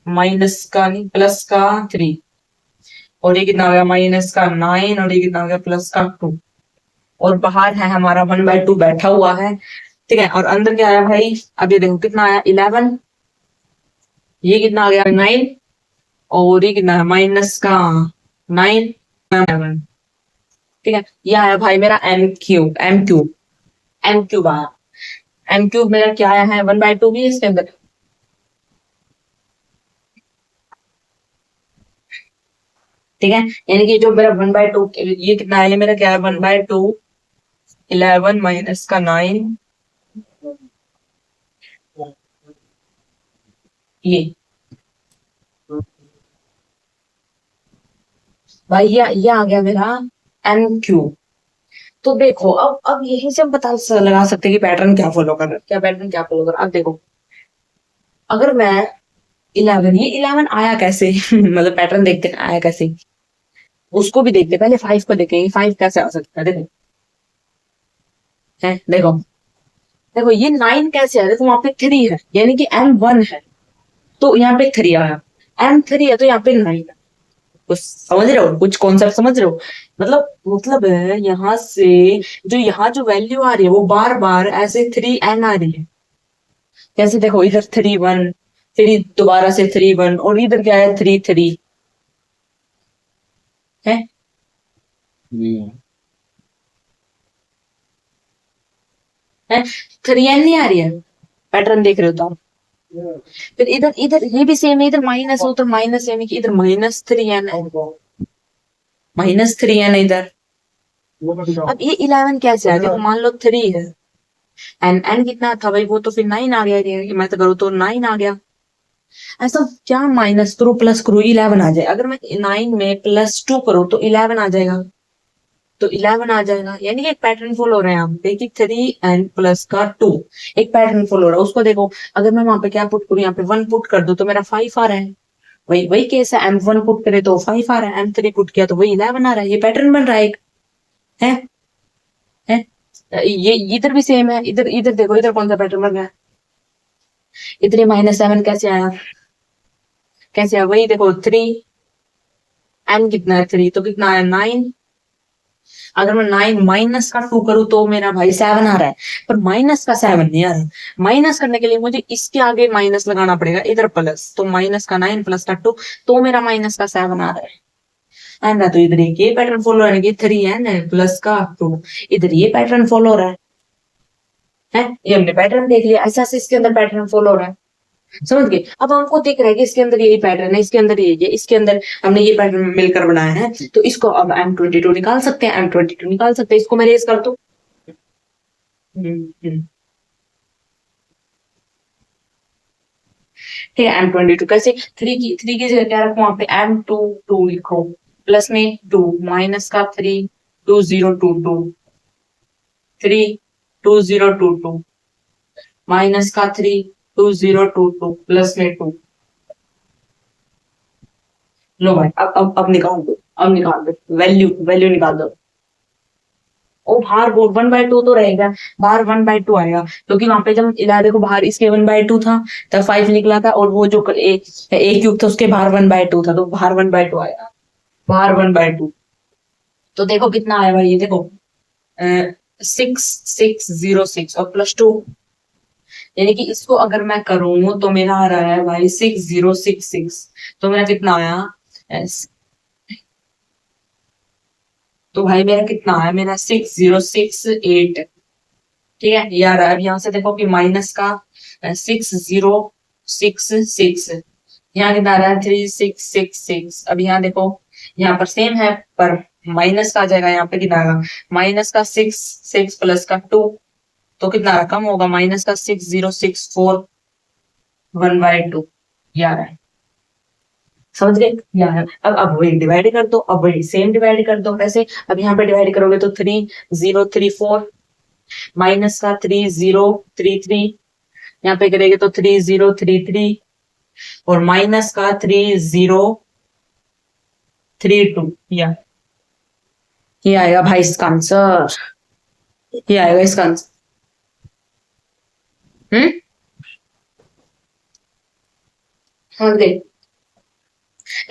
माइनस का नहीं प्लस का 3 और ये कितना हो गया माइनस का 9 और ये कितना हो गया प्लस का 2 और बाहर है हमारा 1/2 बैठा हुआ है। ठीक है, और अंदर क्या आया भाई, अब ये देखो कितना आया 11, ये कितना आ गया 9 और ये कितना है माइनस का 9 11। ठीक है, ये आया भाई मेरा एम क्यूब आया। एम क्यूब मेरा क्या आया है 1/2 भी इसके अंदर। ठीक है, यानी कि जो मेरा 1/2 ये कितना है, ये मेरा क्या है 1/2 11 माइनस का 9 ये भाई ये आ गया मेरा एम क्यूब। तो देखो अब यही से हम पता लगा सकते हैं कि पैटर्न क्या फॉलो कर रहा है, क्या पैटर्न क्या फॉलो कर रहा है। अब देखो अगर मैं 11 ये 11 आया कैसे मतलब पैटर्न देखते हैं आया कैसे, उसको भी देखते हैं। पहले 5 को देखेंगे 5 कैसे आ सकता है। देखो है देखो देखो ये 9 कैसे आया, देखो वहां पे 3 है यानी कि M1 है तो यहाँ पे 3 आया, M3 है तो यहाँ पे 9 है। कुछ समझ रहे हो, कुछ कॉन्सेप्ट समझ रहे हो। मतलब है यहाँ से जो यहाँ जो वैल्यू आ रही है वो बार बार ऐसे 3n आ रही है। जैसे देखो इधर 3 1 फिर दोबारा से 3 1 और इधर क्या है 3 3 है। है 3n नहीं आ रही है, पैटर्न देख रहे हो तो आप। फिर इधर इधर ये भी सेम है, इधर माइनस हो तो माइनस यानी कि इधर -3n है, -3n इधर। अब ये 11 कैसे आ गया, मान लो 3 है एन कितना था भाई, वो तो फिर 9 आ गया, मैं तो करूँ तो 9 आ गया। ऐसा क्या माइनस करो प्लस करो 11 आ जाए, अगर मैं 9 में +2 करूँ तो 11 आ जाएगा, तो 11 आ जाएगा। यानी कि एक पैटर्न फॉलो हो रहा है यहाँ पे कि 3n प्लस का 2 एक पैटर्न फॉलो हो रहा है। उसको देखो अगर मैं वहां पे क्या पुट करूँ, यहाँ पे 1 पुट कर दो तो मेरा 5 आ रहा है। वही वही केस है, M1 पुट करे तो 5 आ रहा है, M3 पुट किया तो वही 11 आ रहा है। ये पैटर्न बन रहा है एक है, है? ये इधर भी सेम है, इधर इधर देखो इधर कौन सा पैटर्न बन रहा है, इधर -7 कैसे आया, कैसे आया वही देखो 3 n कितना है 3 तो कितना है 9। अगर मैं 9 माइनस का 2 करूँ तो मेरा भाई 7 आ रहा है, पर माइनस का 7 नहीं आ रहा। माइनस करने के लिए मुझे इसके आगे माइनस लगाना पड़ेगा, इधर प्लस, तो माइनस का 9 प्लस का 2 तो मेरा माइनस का 7 आ रहा है। आना तो इधर एक ये पैटर्न फॉलो हो रहा है कि 3n है प्लस का 2, इधर ये पैटर्न फॉलो हो रहा है। ये हमने पैटर्न देख लिया, ऐसा ऐसे इसके अंदर पैटर्न फॉलो हो रहा है, समझ गए। अब हमको दिख रहा है कि इसके अंदर यही पैटर्न है, इसके अंदर ये इसके अंदर हमने ये पैटर्न मिलकर बनाया है, तो इसको अब M22 निकाल सकते हैं, M22 निकाल सकते हैं। इसको मैं रेज कर दूं, ठीक है M22 कैसे, 3 की जगह क्या रखो वहां पे M22 लिखो, प्लस में 2 माइनस का 3 2022 3 2022 माइनस का 3 2022 प्लस में 2 लो भाई अब निकाल दो, अब निकाल दो, वैल्यू वैल्यू निकाल दो। ओ बाहर 1/2 तो रहेगा, बाहर 1/2 आएगा, क्योंकि वहां पे जब इला देखो बाहर इसके 1/2 था, तब 5 निकला था, और वो जो ए क्यूब था उसके बाहर 1/2 था, तो बाहर 1/2 आएगा, बाहर 1/2। तो देखो कितना आया भाई, ये देखो 6606 और +2, यानी कि इसको अगर मैं करूं तो मेरा आ रहा है भाई 6066। तो मेरा कितना आया, तो भाई मेरा कितना आया, मेरा 6068। ठीक है यार, अब यहाँ से देखो कि माइनस का 6066, यहाँ कितना आ रहा है 3666। अब यहाँ देखो, यहाँ पर सेम है पर माइनस का आ जाएगा, यहाँ पे कितना आएगा, माइनस का 6 प्लस का 2, तो कितना कम होगा, माइनस का 6064 1/2 यार, समझ गए यार। अब वही डिवाइड कर दो, अब वही सेम डिवाइड कर दो वैसे। अब यहाँ पे डिवाइड करोगे तो 3034 माइनस का 3033, यहाँ पे करेंगे तो 3033 और माइनस का 3032। ये आएगा भाई इसका आंसर, ये आएगा इसका आंसर। समझ गए।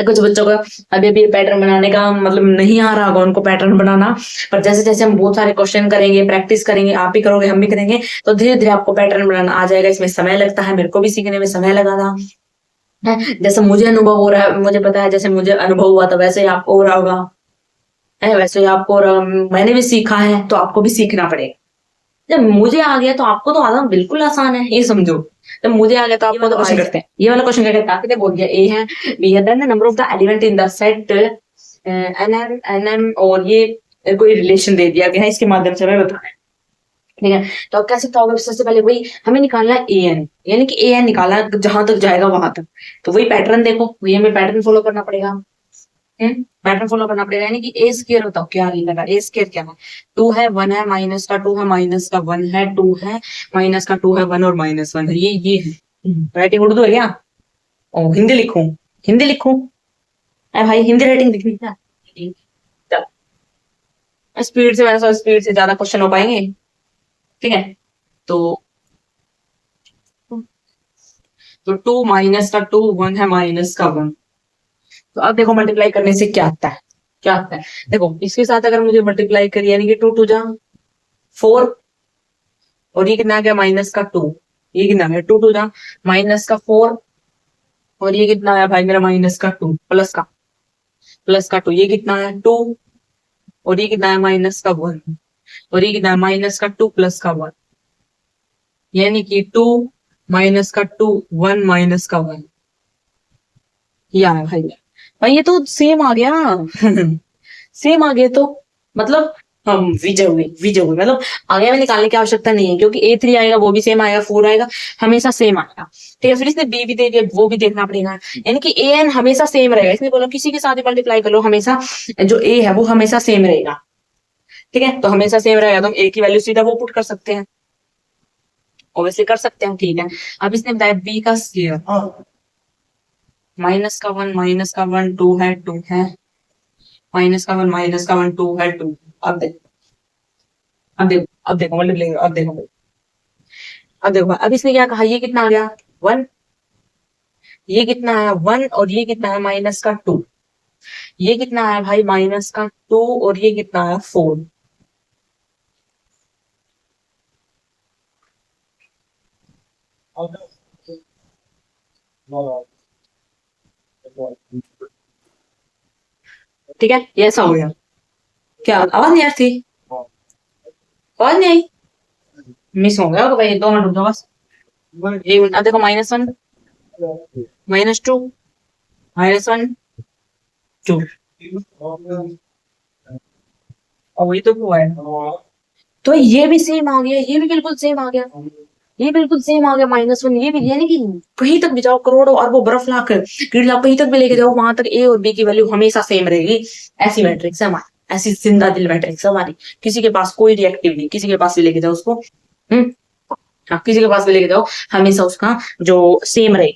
कुछ बच्चों का अभी अभी पैटर्न बनाने का मतलब नहीं आ रहा होगा उनको पैटर्न बनाना, पर जैसे जैसे हम बहुत सारे क्वेश्चन करेंगे, प्रैक्टिस करेंगे, आप भी करोगे हम भी करेंगे, तो धीरे धीरे आपको पैटर्न बनाना आ जाएगा। इसमें समय लगता है, मेरे को भी सीखने में समय लगा था, जैसे मुझे अनुभव हो रहा है, मुझे पता है जैसे मुझे अनुभव हुआ था वैसे ही आपको हो रहा होगा, है वैसे ही आपको मैंने भी सीखा है, तो आपको भी सीखना पड़ेगा। जब मुझे आ गया तो आपको तो आना बिल्कुल आसान है, ये समझो। जब मुझे आ गया तो आपको तो क्वेश्चन करते हैं, ये वाला क्वेश्चन क्या कहता है, बोल दिया ए है, बी है, then the number of the element in the set N M, और ये कोई रिलेशन दे दिया गया है, इसके माध्यम से हमें बताना है। ठीक है, तो अब कैसे होगा, सबसे पहले वही हमें निकालना है ए एन, यानी कि ए एन निकालना जहां तक जाएगा वहां तक, तो वही पैटर्न देखो, वही हमें पैटर्न फॉलो करना पड़ेगा। पैटर्न फॉलो करना पड़ेगा, यानी कि ए स्क्वायर बताओ क्या लिखेगा, ए स्क्वायर क्या है, 2 है, 1 है, माइनस का 2 है, माइनस का 1 है, 2 है, माइनस का 2 है, 1 और -1 है, ये है राइटिंग। उर्दू है क्या, ओ हिंदी लिखूं, हिंदी लिखूं, अरे भाई हिंदी राइटिंग लिखनी क्या, स्पीड से, वैसे स्पीड से ज्यादा क्वेश्चन हो पाएंगे। ठीक है, तो 2 माइनस का 2, 1 है, माइनस का 1। तो अब देखो मल्टीप्लाई करने से क्या आता है, क्या आता है, देखो इसके साथ अगर मुझे मल्टीप्लाई करिए, यानी कि 2 2 जा 4, और ये कितना आ गया, माइनस का 2, ये कितना है 2 2 जा माइनस का 4, और ये कितना आया भाई मेरा, माइनस का 2 प्लस का 2, ये कितना है 2, और ये कितना है माइनस का 1, और ये कितना है माइनस का 2 प्लस का 1, यानी कि 2 माइनस का 2 1 माइनस का 1, ये आया भाई। भाई ये तो सेम आ गया सेम आ गया, तो मतलब हम विजय हुए, विजय हुए, मतलब आगे में निकालने की आवश्यकता नहीं है, क्योंकि A3 आएगा वो भी सेम आएगा, 4 आएगा हमेशा सेम आएगा। ठीक है, फिर इसने B भी दे दिया, वो भी देखना पड़ेगा, यानी कि AN हमेशा सेम रहेगा। इसने बोला किसी के साथ भी मल्टीप्लाई कर लो, हमेशा जो A है वो हमेशा सेम रहेगा। ठीक है, तो हमेशा सेम रहेगा, तो हम A की वैल्यू सीधा वो पुट कर सकते हैं, ऑब्वियसली कर सकते हैं। ठीक है, अब इसने बताया B का स्क्वायर, माइनस का 1 माइनस का 1 2 है, 2 है, माइनस का 1 माइनस का 1 2 है, 2। अब देखो, अब देखो मल्टीप्लाई, अब देखो अब इसने क्या कहा, ये कितना आ गया 1, ये कितना है 1, और ये कितना है माइनस का 2, ये कितना है भाई माइनस का 2, और ये कितना है 4। ठीक है, ये ऐसा हो गया, क्या आवाज नहीं आ रही थी, आवाज नहीं आई, मिस हो गया भाई, 2 मिनट रुक जाओ बस, 1 मिनट। अब देखो -1 -2 -1 2, और वही तो हुआ है, तो ये भी सेम आ गया, ये भी बिल्कुल सेम आ गया, ये बिल्कुल सेम आ गया -1, ये भी, यानी कि कहीं तक भी जाओ, करोड़ों अरबों बर्फ लाकर गिर लाओ, कहीं तक भी लेके जाओ, वहां तक ए और बी की वैल्यू हमेशा सेम रहेगी। ऐसी मैट्रिक्स है हमारी, ऐसी जिंदा दिल मैट्रिक्स हमारी, किसी के पास कोई रिएक्टिव नहीं, किसी के पास भी लेके जाओ उसको, हाँ किसी के पास भी लेके जाओ, हमेशा उसका जो सेम रहे।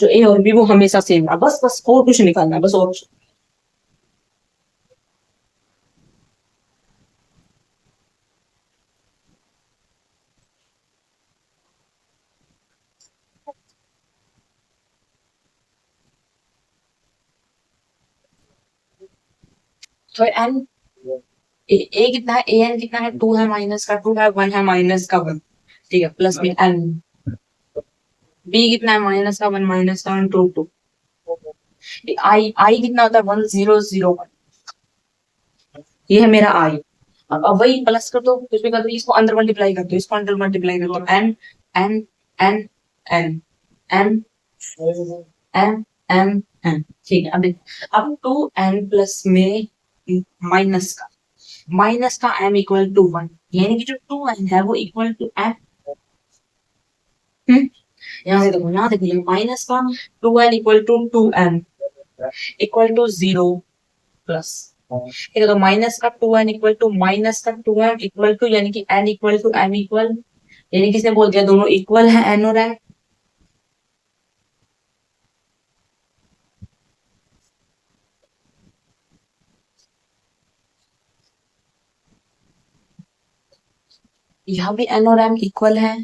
जो ए और बी वो हमेशा सेम है, बस बस और कुछ निकालना है बस। और तो एन ए कितना है, ए एन कितना है, 2 है, माइनस का 2 है, 1 है, माइनस का 1, ठीक है, प्लस में एन। बी कितना है, माइनस का 1, माइनस का 1, 2 2। आई आई कितना होता है, 1 0 0 1, ये है मेरा आई। अब वही प्लस कर दो, कुछ भी कर दो, इसको अंदर मल्टीप्लाई कर दो, इसको अंदर मल्टीप्लाई कर दो, n n n n n n n n, ठीक है। अब 2n+ में माइनस का m इक्वल टू 1, यानी कि जो 2n है वो इक्वल टू m। यहाँ से देखो माइनस का 2n equal to 2m equal to 0 plus, ठीक है। तो माइनस का 2n इक्वल टू माइनस का 2m इक्वल टू, यानी कि n equal to m equal, यानी किसने बोल दिया दोनों इक्वल है, n और m। यहाँ भी n और m इक्वल है।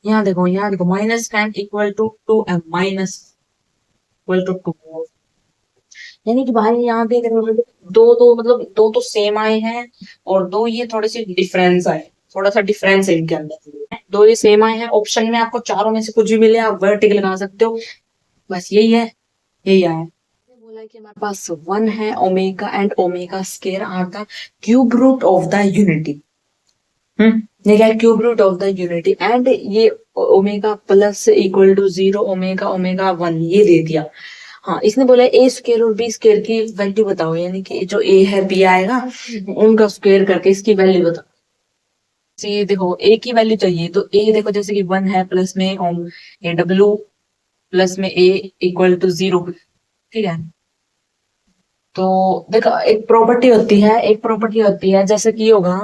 यहाँ देखो minus m equal to 2m minus equal to 2, यानी कि भाई यहाँ पे देखो, दो मतलब दो तो सेम आए हैं और दो ये थोड़े से डिफरेंस आए, थोड़ा सा डिफरेंस है इनके अंदर। दो ये सेम आए हैं, ऑप्शन में आपको चारों में से कुछ भी मिले आप वर्टिकल लगा सकते हो, बस यही है, यही आया है। बोला कि हमारे पास 1 है, omega and omega square are the cube root of the unity. ये क्या है, cube root of the unity, and ये omega plus equal to 0, omega omega 1 ये दे दिया। हाँ, इसने बोला ए स्क्वायर और बी स्क्वायर की वैल्यू बताओ, यानी कि जो ए है बी आएगा उनका स्क्वायर करके इसकी वैल्यू बताओ। ये देखो ए की वैल्यू चाहिए, तो ए देखो जैसे कि 1 है, प्लस में ए डब्ल्यू प्लस में ए इक्वल टू 0, ठीक है। तो देखो एक प्रॉपर्टी होती है जैसे कि होगा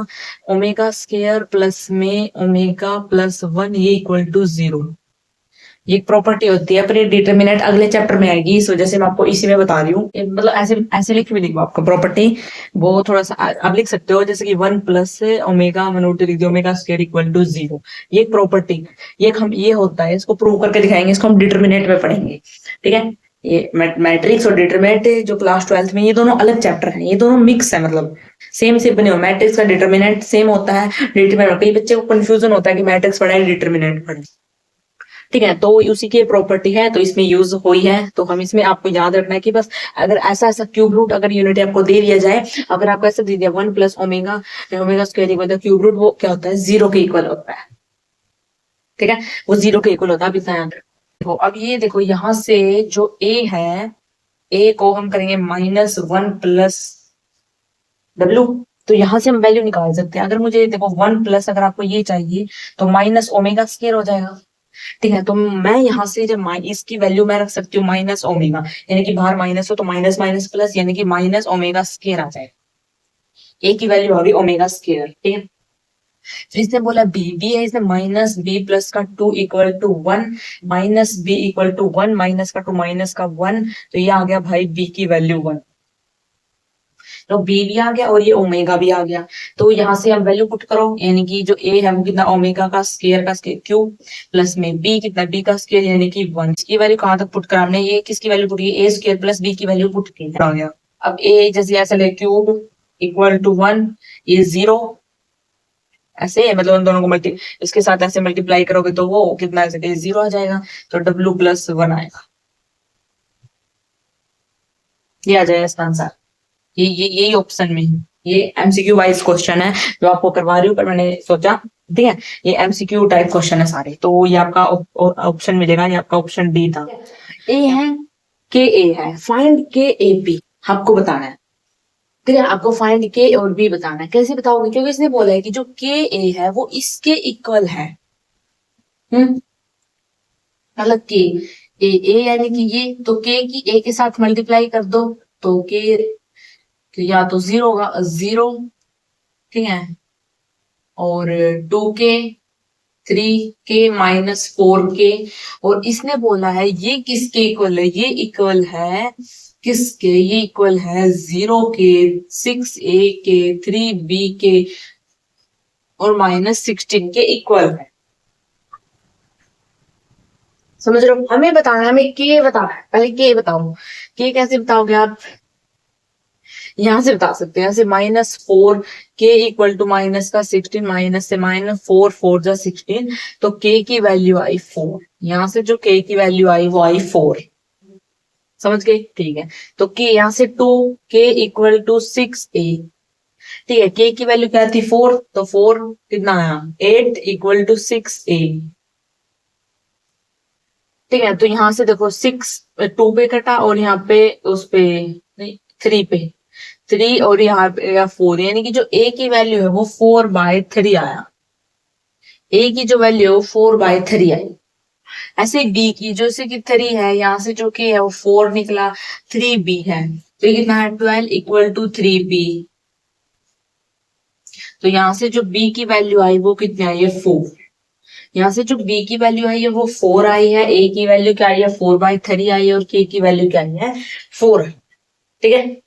ओमेगा स्क्वायर प्लस में ओमेगा प्लस 1 ये इक्वल टू 0, ये एक प्रॉपर्टी होती है, पर ये डिटरमिनेंट अगले चैप्टर में आएगी, इस वजह से मैं आपको इसी में बता रही हूँ। मतलब ऐसे ऐसे लिख भी लिखो आपका प्रॉपर्टी, वो थोड़ा सा आप लिख सकते हो, जैसे कि 1 प्लस ओमेगा मनोट लिख दिया, ओमेगा स्क्वायर इक्वल टू 0, ये एक प्रॉपर्टी, ये होता है, इसको प्रूव करके दिखाएंगे, इसको हम डिटरमिनेंट में पढ़ेंगे, ठीक है। ये मैट्रिक्स और डिटरमिनेंट जो क्लास 12th में, ये दोनों अलग चैप्टर हैं, ये दोनों मिक्स है, मतलब सेम से बने हो। मैट्रिक्स का डिटरमिनेंट सेम होता है, डिटरमिनेंट, कई बच्चे को कंफ्यूजन होता है कि मैट्रिक्स पढ़ा है डिटरमिनेंट पढ़ा, ठीक है। तो उसी की प्रॉपर्टी है, तो इसमें यूज हुई है, तो हम इसमें आपको याद रखना है कि बस अगर ऐसा ऐसा क्यूब रूट अगर यूनिट आपको दे दिया जाए, अगर आपको ऐसा दे दिया 1 plus omega omega square equal cube root, वो क्या होता है, 0 के इक्वल होता है, ठीक है, वो 0 के इक्वल होता है। अब इतना याद रखो। अब ये देखो यहाँ से जो ए है, ए को हम करेंगे -1 प्लस डब्ल्यू, तो यहाँ से हम वैल्यू निकाल सकते हैं। अगर मुझे देखो 1 प्लस अगर आपको ये चाहिए तो माइनस ओमेगा स्क्वायर हो जाएगा, ठीक है। तो मैं यहाँ से जब इसकी वैल्यू मैं रख सकती हूँ माइनस ओमेगा, यानी कि बाहर माइनस हो तो माइनस माइनस प्लस, यानी कि माइनस ओमेगा स्क्वायर आ जाएगा, ए की वैल्यू होगी ओमेगा स्क्वायर, ठीक है। फिर इसने बोला बी है, इसने माइनस बी प्लस का 2 equal to 1, minus B equal to 1, minus का 2 माइनस का 1, तो ये आ गया भाई बी की वैल्यू 1, तो बी भी आ गया और ये ओमेगा भी आ गया। तो यहाँ से हम वैल्यू पुट करो, यानी कि जो ए है वो कितना, ओमेगा का स्क्वायर का क्यूब, प्लस में बी कितना, बी का स्क्वायर यानी कि 1, इसकी वैल्यू कहाँ तक पुट करा हमने, ये किसकी वैल्यू पुट की, ए स्क्वायर प्लस बी की वैल्यू पुट की, आ गया। अब ए जैसे ऐसे ले क्यूब इक्वल टू 1, ये 0, ऐसे मतलब उन दोनों को इसके साथ ऐसे मल्टीप्लाई करोगे तो वो कितना आ जाएगा, 0 आ जाएगा, तो डब्ल्यू प्लस 1 आएगा, ये आ जाएगा इसका आंसर। यही ऑप्शन में है, ये एमसीक्यू वाइज क्वेश्चन है जो आपको करवा रही हूँ, पर मैंने सोचा, ठीक है, ये एमसीक्यू टाइप क्वेश्चन है सारे, तो ये आपका ऑप्शन मिलेगा, ये आपका ऑप्शन डी था। ए है, के ए है, फाइंड के ए बी आपको बताना है, ठीक है, आपको फाइंड के और बी बताना है। कैसे बताओगे, क्योंकि इसने बोला है कि जो के ए है वो इसके इक्वल है, मतलब के ए यानी कि ये, तो के की ए के साथ मल्टीप्लाई कर दो, तो के तो या तो 0 होगा, 0, ठीक है, और 2k 3k माइनस 4k। और इसने बोला है ये किसके इक्वल है, ये इक्वल है किसके, ये इक्वल है 0k 6a के 3b के और माइनस 16 के इक्वल है। समझ रहे हो, हमें बताना है, हमें के बताना है। पहले के बताओ, के कैसे बताओगे आप, यहां से बता सकते हैं, यहाँ से -4 के इक्वल टू माइनस का 16 माइनस से -4 4 जा 16, तो के की वैल्यू आई 4। यहां से जो के की वैल्यू आई वो आई 4। समझ गए, ठीक है। तो के यहां से 2 के इक्वल टू 6a, ठीक है। के की वैल्यू क्या थी 4, तो 4 कितना आया 8 इक्वल टू 6a, ठीक है। तो यहां से देखो 6 2 पे कटा और यहाँ पे उस पे नहीं 3 पे 3 और यहाँ पे 4, यानी कि जो a की वैल्यू है वो 4/3 आया। a की जो वैल्यू है वो 4/3 आई। ऐसे b की जो से कि 3 है, यहाँ से जो कि है वो 4 निकला, 3b है, तो ये कितना है 12 इक्वल टू 3b। तो यहाँ से जो b की वैल्यू आई वो कितनी आई है 4। यहाँ से जो b की वैल्यू आई है वो 4 आई है, a की वैल्यू क्या आई है 4/3 आई है और k की वैल्यू क्या आई है 4, ठीक है।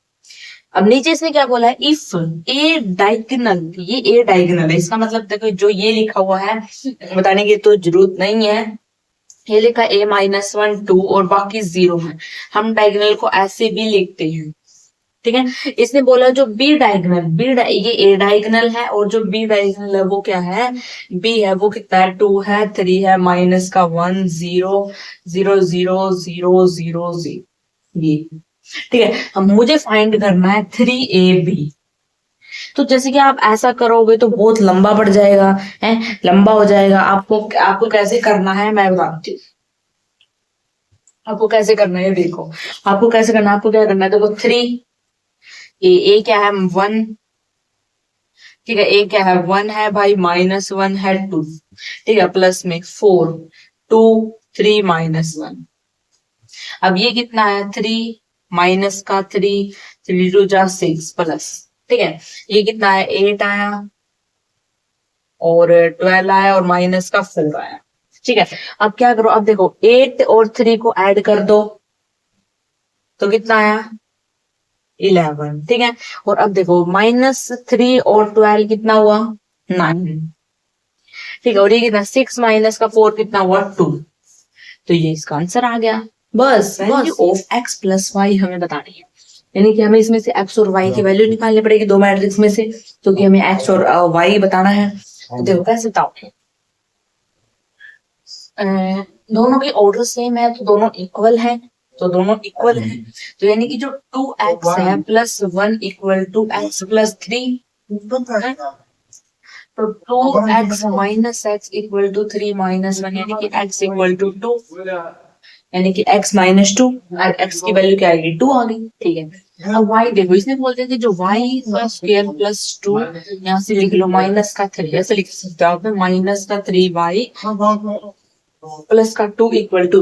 अब नीचे इसने क्या बोला है, इफ ए डायगोनल, ये ए डायगोनल है, इसका मतलब देखो जो ये लिखा हुआ है बताने की तो जरूरत नहीं है। ये लिखा a-1 2 और बाकी 0 है, हम डायगोनल को ऐसे भी लिखते हैं, ठीक है। इसने बोला जो बी डायगोनल, ये ए डायगोनल है और जो बी डायगोनल है वो क्या है, बी है, वो कितना है 2 है 3 है माइनस का 1 0 0 0 0 0 0, ये ठीक है। अब मुझे फाइंड करना है 3ab। तो जैसे कि आप ऐसा करोगे तो बहुत लंबा पड़ जाएगा, है लंबा हो जाएगा। आपको कैसे करना है मैं बताती हूँ, आपको कैसे करना है देखो, आपको कैसे करना है, आपको क्या करना है देखो 3 ए क्या है 1, ठीक है। ए क्या है 1 है भाई, -1 है 2, ठीक है, प्लस में 4 2 3 -1। अब ये कितना है 3 माइनस का 3 3 2 जा 6 प्लस, ठीक है। ये कितना है 8 आया और 12 आया और माइनस का 4 आया, ठीक है। अब क्या करो, अब देखो 8 और 3 को ऐड कर दो तो कितना आया 11, ठीक है। और अब देखो -3 और 12 कितना हुआ 9, ठीक है। और ये कितना 6 माइनस का 4 कितना हुआ 2, तो ये इसका आंसर आ गया। बस value of x plus y हमें बतानी है, यानी कि हमें इसमें से x और y की वैल्यू निकालनी पड़ेगी दो मैट्रिक्स में से, क्योंकि हमें x और y बताना है। तो देखो कैसे बताओगे, दोनों के ऑर्डर सेम है तो दोनों इक्वल है, तो दोनों इक्वल है, तो यानी कि जो 2x है plus 1 equal to x plus 3, तो 2x minus x equal to 3 minus 1, यानी कि x इक्वल टू 2, यानी कि x माइनस 2 और x की वैल्यू क्या आएगी 2 आ गई, ठीक है। अब y देखो, इसने बोलते हैं कि जो y का स्क्वायर प्लस 2, यहाँ से लिख लो माइनस का 3, ऐसे लिख सकते हो आप माइनस का 3y प्लस का 2 इक्वल टू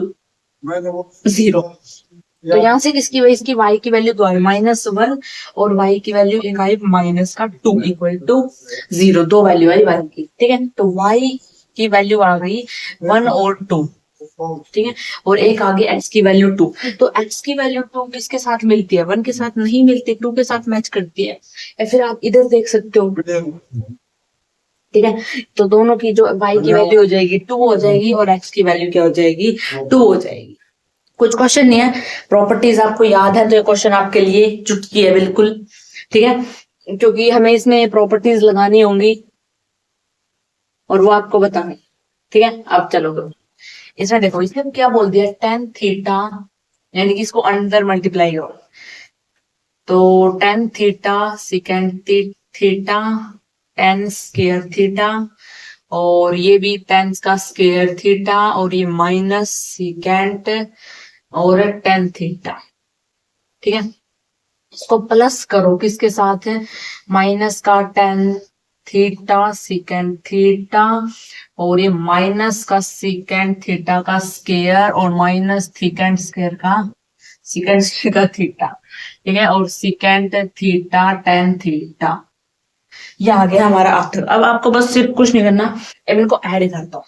0। तो यहाँ से किसकी वजह, इसकी y की वैल्यू 2 आई -1 और y की वैल्यू एक आई माइनस का 2 इक्वल टू 0, दो वैल्यू आई y की, ठीक है। तो y की वैल्यू आ गई 1 और 2, ठीक है, और एक आगे x की वैल्यू 2। तो x की वैल्यू 2 किसके साथ मिलती है 1 के साथ नहीं मिलती, 2 के साथ मैच करती है। या फिर आप इधर देख सकते हो, ठीक है। तो दोनों की जो y की वैल्यू हो जाएगी 2 हो जाएगी और x की वैल्यू क्या हो जाएगी 2 हो जाएगी। कुछ क्वेश्चन नहीं है, प्रॉपर्टीज आपको याद है तो ये क्वेश्चन आपके लिए चुटकी है बिल्कुल, ठीक है, क्योंकि हमें इसमें प्रॉपर्टीज लगानी होंगी और वो आपको बताना, ठीक है। अब चलो करो, इसमें देखो, इसने क्या बोल दिया tan थीटा, यानी कि इसको अंदर मल्टीप्लाई करो, तो tan theta second theta tan square theta, और ये भी tan का स्क्वायर थीटा, और ये माइनस सेकेंड और tan थीटा, ठीक है। इसको प्लस करो किसके साथ है, माइनस का tan थीटा सेकेंड थीटा और ये माइनस का सेकेंड थीटा का स्क्वायर और माइनस सेकेंड स्क्वायर का थीटा, ठीक है, और सेकेंड थीटा tan थीटा, ये आ गया हमारा आफ्टर। अब आपको बस सिर्फ कुछ नहीं करना, अब इनको ऐड कर दो।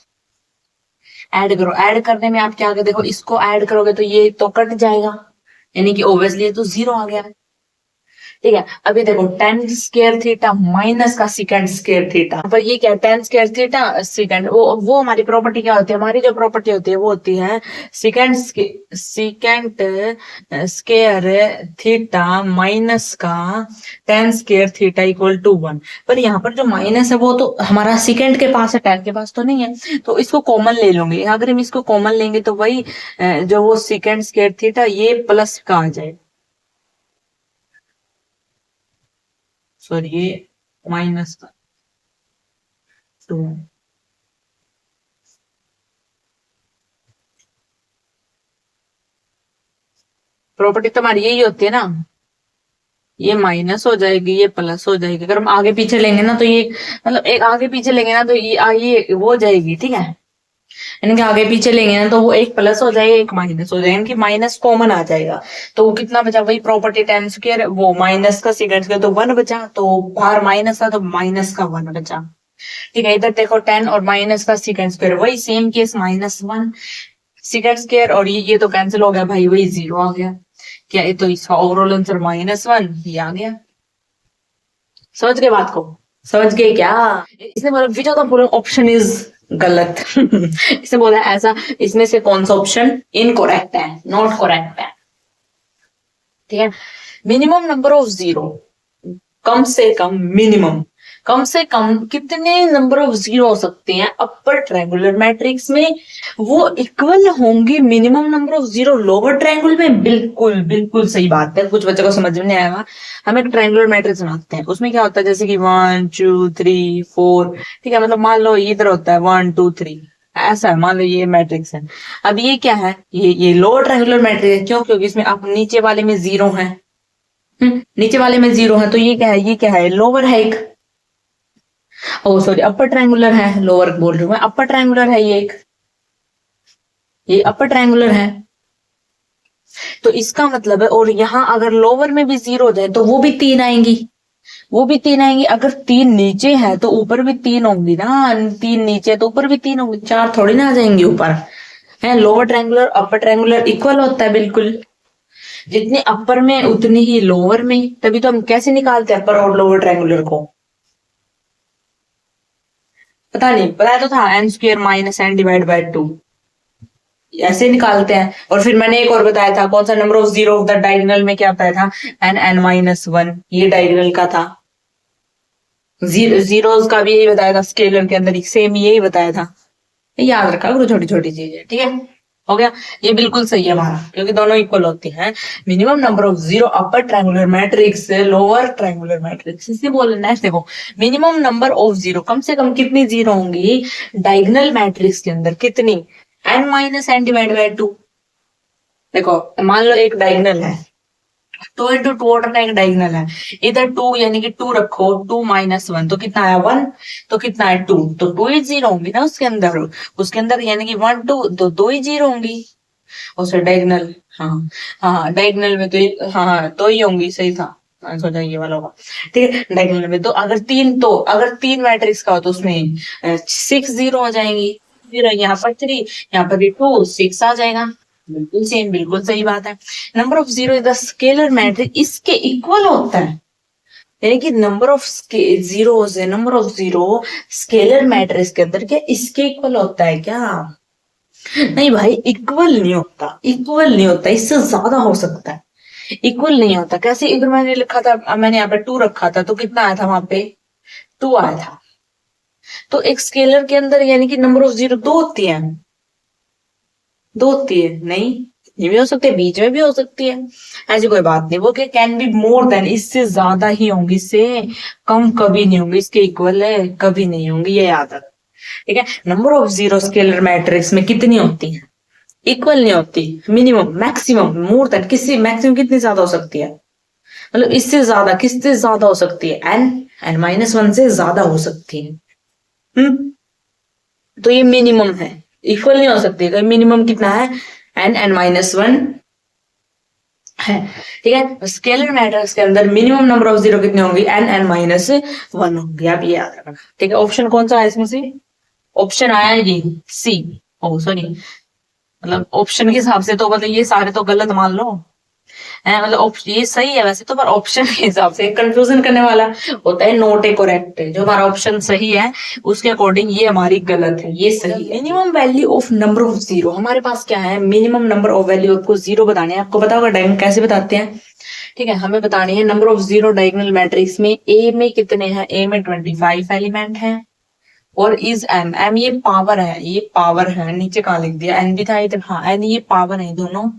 ऐड करो, ऐड करने में आप क्या करोगे, देखो इसको ऐड करोगे तो ये तो कट जाएगा, यानी कि ओब्वियसली ये तो जीरो आ गया। ठीक है, अभी देखो टेन स्क्वायर थीटा माइनस का सेकंड स्क्वायर थीटा, पर ये क्या, टेन स्क्वायर थीटा सेकंड, वो हमारी प्रॉपर्टी क्या होती है, हमारी जो प्रॉपर्टी होती है वो होती है sec sec square theta minus का tan square theta equal to one. पर यहाँ पर जो माइनस है वो तो हमारा सेकंड के पास है, टेन के पास तो नहीं है, तो इसको कॉमन ले लूंगे। अगर हम इसको कॉमन लेंगे तो वही जो वो सेकंड स्क्वायर थीटा ये प्लस का आ जाए, सॉरी ये माइनस का टू। प्रॉपर्टी तो हमारी यही होती है ना, ये माइनस हो जाएगी ये प्लस हो जाएगी। अगर हम आगे पीछे लेंगे ना तो ये मतलब एक आगे पीछे लेंगे ना तो ये वो हो जाएगी, ठीक है। इनके आगे पीछे लेंगे ना तो वो एक प्लस हो जाएगा एक माइनस हो जाएगा, इनकी माइनस कॉमन आ जाएगा। तो वो कितना बचा, वही प्रॉपर्टी टेन स्क्वायर वो माइनस का सेकंड स्क्वायर, तो वन बचा, तो बाहर माइनस था तो माइनस का वन बचा। ठीक है, इधर देखो टेन और माइनस का सेकंड स्क्वायर, वही same case minus one second square, और ये तो कैंसिल हो गया भाई, वही जीरो आ गया। क्या ये तो इसका ओवरऑल आंसर माइनस वन ये आ गया। समझ गए बात को, समझ गए क्या। इसने बोला विच of the following option is गलत। इसने बोला ऐसा, इसमें से कौन सा ऑप्शन इनकरेक्ट है, नॉट करेक्ट है। ठीक है, मिनिमम नंबर ऑफ जीरो, कम से कम मिनिमम, कम से कम कितने नंबर ऑफ जीरो हो सकते हैं अपर ट्रायंगुलर मैट्रिक्स में, वो इक्वल होंगे minimum number of zero lower triangle में। बिल्कुल बिल्कुल सही बात है, कुछ बच्चों को समझ में नहीं आएगा। हम एक ट्रायंगुलर मैट्रिक्स बनाते हैं, उसमें क्या होता है जैसे कि वन टू थ्री फोर, ठीक है, मतलब मान लो इधर होता है वन टू थ्री, ऐसा है, मान लो ये मैट्रिक्स है। अब ये क्या है, ये लोअर ट्रायंगुलर मैट्रिक्स है, क्यों, क्योंकि इसमें आप नीचे वाले में जीरो है, नीचे वाले में जीरो है, तो ये क्या है, ये क्या है, लोअर है एक, ओ सॉरी अपर ट्रायंगुलर है, लोअर बोल रही हूँ मैं, अपर ट्रायंगुलर है ये एक, ये अपर ट्रायंगुलर है। तो इसका मतलब है, और यहाँ अगर लोअर में भी जीरो हो जाए तो वो भी तीन आएंगी, वो भी तीन आएंगी। अगर तीन नीचे है तो ऊपर भी तीन होंगी ना, तीन नीचे तो ऊपर भी तीन होंगी, चार थोड़ी ना आ जाएंगी ऊपर। है lower triangular upper triangular equal होता है बिल्कुल, जितने अपर में उतनी ही लोअर में। तभी तो हम कैसे निकालते हैं अपर और लोअर ट्रायंगुलर को, पता नहीं, पता तो था n square minus n divide by two, ऐसे निकालते हैं। और फिर मैंने एक और बताया था, कौन सा, number of zero of the diagonal में क्या बताया था, एन एन माइनस वन, ये डायगोनल का था। जीरोस का भी यही बताया था, स्केलर के अंदर सेम यही बताया था। याद रखा करो छोटी छोटी चीजें, ठीक है, हो गया। ये बिल्कुल सही है हमारा, क्योंकि दोनों इक्वल होती हैं। Minimum number of zero upper triangular matrix से लोअर ट्रायंगुलर मैट्रिक्स, इसे बोलना है। देखो मिनिमम नंबर ऑफ जीरो, कम से कम कितनी जीरो होंगी डायगोनल मैट्रिक्स के अंदर, कितनी, n minus n divide by two. देखो मान लो एक डायगोनल है, टू इंटू टू ऑर्डर का एक डायगोनल है, इधर टू यानी कि टू रखो, टू माइनस वन तो कितना आया, वन, तो कितना है टू, तो टू ही जीरो होंगी ना उसके अंदर, उसके अंदर यानी कि वन टू तो दो ही जीरो होंगी उससे डायगोनल। हाँ हाँ डायगोनल में तो हाँ दो ही होंगी, सही था, सोचा ये वाला होगा। ठीक है, डायगोनल में तो अगर तीन, तो अगर तीन मैट्रिक्स का हो तो उसमें सिक्स जीरो हो जाएंगी, जीरो यहाँ पर थ्री, यहाँ पर टू, सिक्स आ जाएगा। बिल्कुल सेम, बिल्कुल सही बात है। Number of zero is the scalar matrix, इसके इक्वल होता है, यानी कि नंबर ऑफ जीरोस है, number of zero scalar matrix के अंदर क्या इसके इक्वल होता है क्या, नहीं भाई इक्वल नहीं होता, इक्वल नहीं होता, इससे ज्यादा हो सकता है, इक्वल नहीं होता। कैसे, इधर मैंने लिखा था, मैंने यहाँ पे टू रखा था तो कितना आया था वहां पे, टू आया था। तो एक स्केलर के अंदर यानी कि नंबर ऑफ जीरो दो होती है, दो होती है, नहीं ये भी हो सकती है, बीच में भी हो सकती है, ऐसी कोई बात नहीं। वो क्या, कैन बी मोर देन, इससे ज्यादा ही होंगी, इससे कम कभी नहीं होंगी, इसके इक्वल है कभी नहीं होंगी, ये याद रख। ठीक है, number of zero scalar matrix में कितनी होती है, इक्वल नहीं होती, मिनिमम मैक्सिमम मोर देन, किससे मैक्सिमम कितनी ज्यादा हो सकती है, मतलब इससे ज्यादा, किससे ज्यादा हो सकती है, एन एन माइनस वन से ज्यादा हो सकती है। तो ये मिनिमम है, इक्वल नहीं हो सकती, तो मिनिमम कितना है, एन एन माइनस वन है, ठीक है। स्केलर मैट्रिक्स के अंदर मिनिमम नंबर ऑफ जीरो कितने होंगे, n माइनस वन होंगे, आप ये याद रखना, ठीक है। ऑप्शन कौन सा है इसमें से, ऑप्शन आया है ये सी, ओ सॉरी, मतलब ऑप्शन के हिसाब से तो मतलब ये सारे तो गलत मान लो है, मतलब ये सही है वैसे तो, पर ऑप्शन के हिसाब से कंफ्यूजन करने वाला होता है, नोट ए करेक्ट, जो हमारा ऑप्शन सही है उसके अकॉर्डिंग ये हमारी गलत है, ये सही है। Minimum value of number of zero, हमारे पास क्या है, मिनिमम नंबर ऑफ वैल्यू आपको जीरो बताने हैं, आपको पता होगा डायगोनल कैसे बताते हैं, ठीक है। हमें बतानी है number of zero diagonal matrix में, ए में कितने हैं, ए में 25 एलिमेंट हैं, और इज एम, एम ये पावर है, ये पावर है, नीचे कहा लिख दिया, एन भी था इधर, हाँ एन ये पावर है, दोनों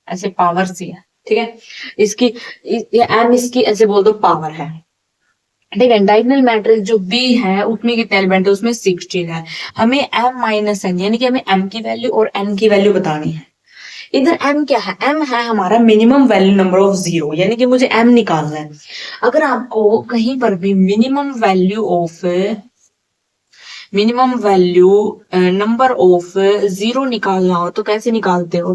ऐसे पावर सी है, ठीक है। इसकी ये एम इसकी ऐसे बोल दो पावर है, ठीक है। डायगोनल मैट्रिक्स जो बी है उसमें कितने एलिमेंट है, उसमें 16 है। हमें एम माइनस एन यानी कि हमें एम की वैल्यू और एन की वैल्यू बतानी है। इधर एम क्या है, एम है हमारा minimum value number of zero, यानी कि मुझे एम निकालना है। अगर आपको कहीं पर भी minimum value number of zero निकालना हो तो कैसे निकालते हो,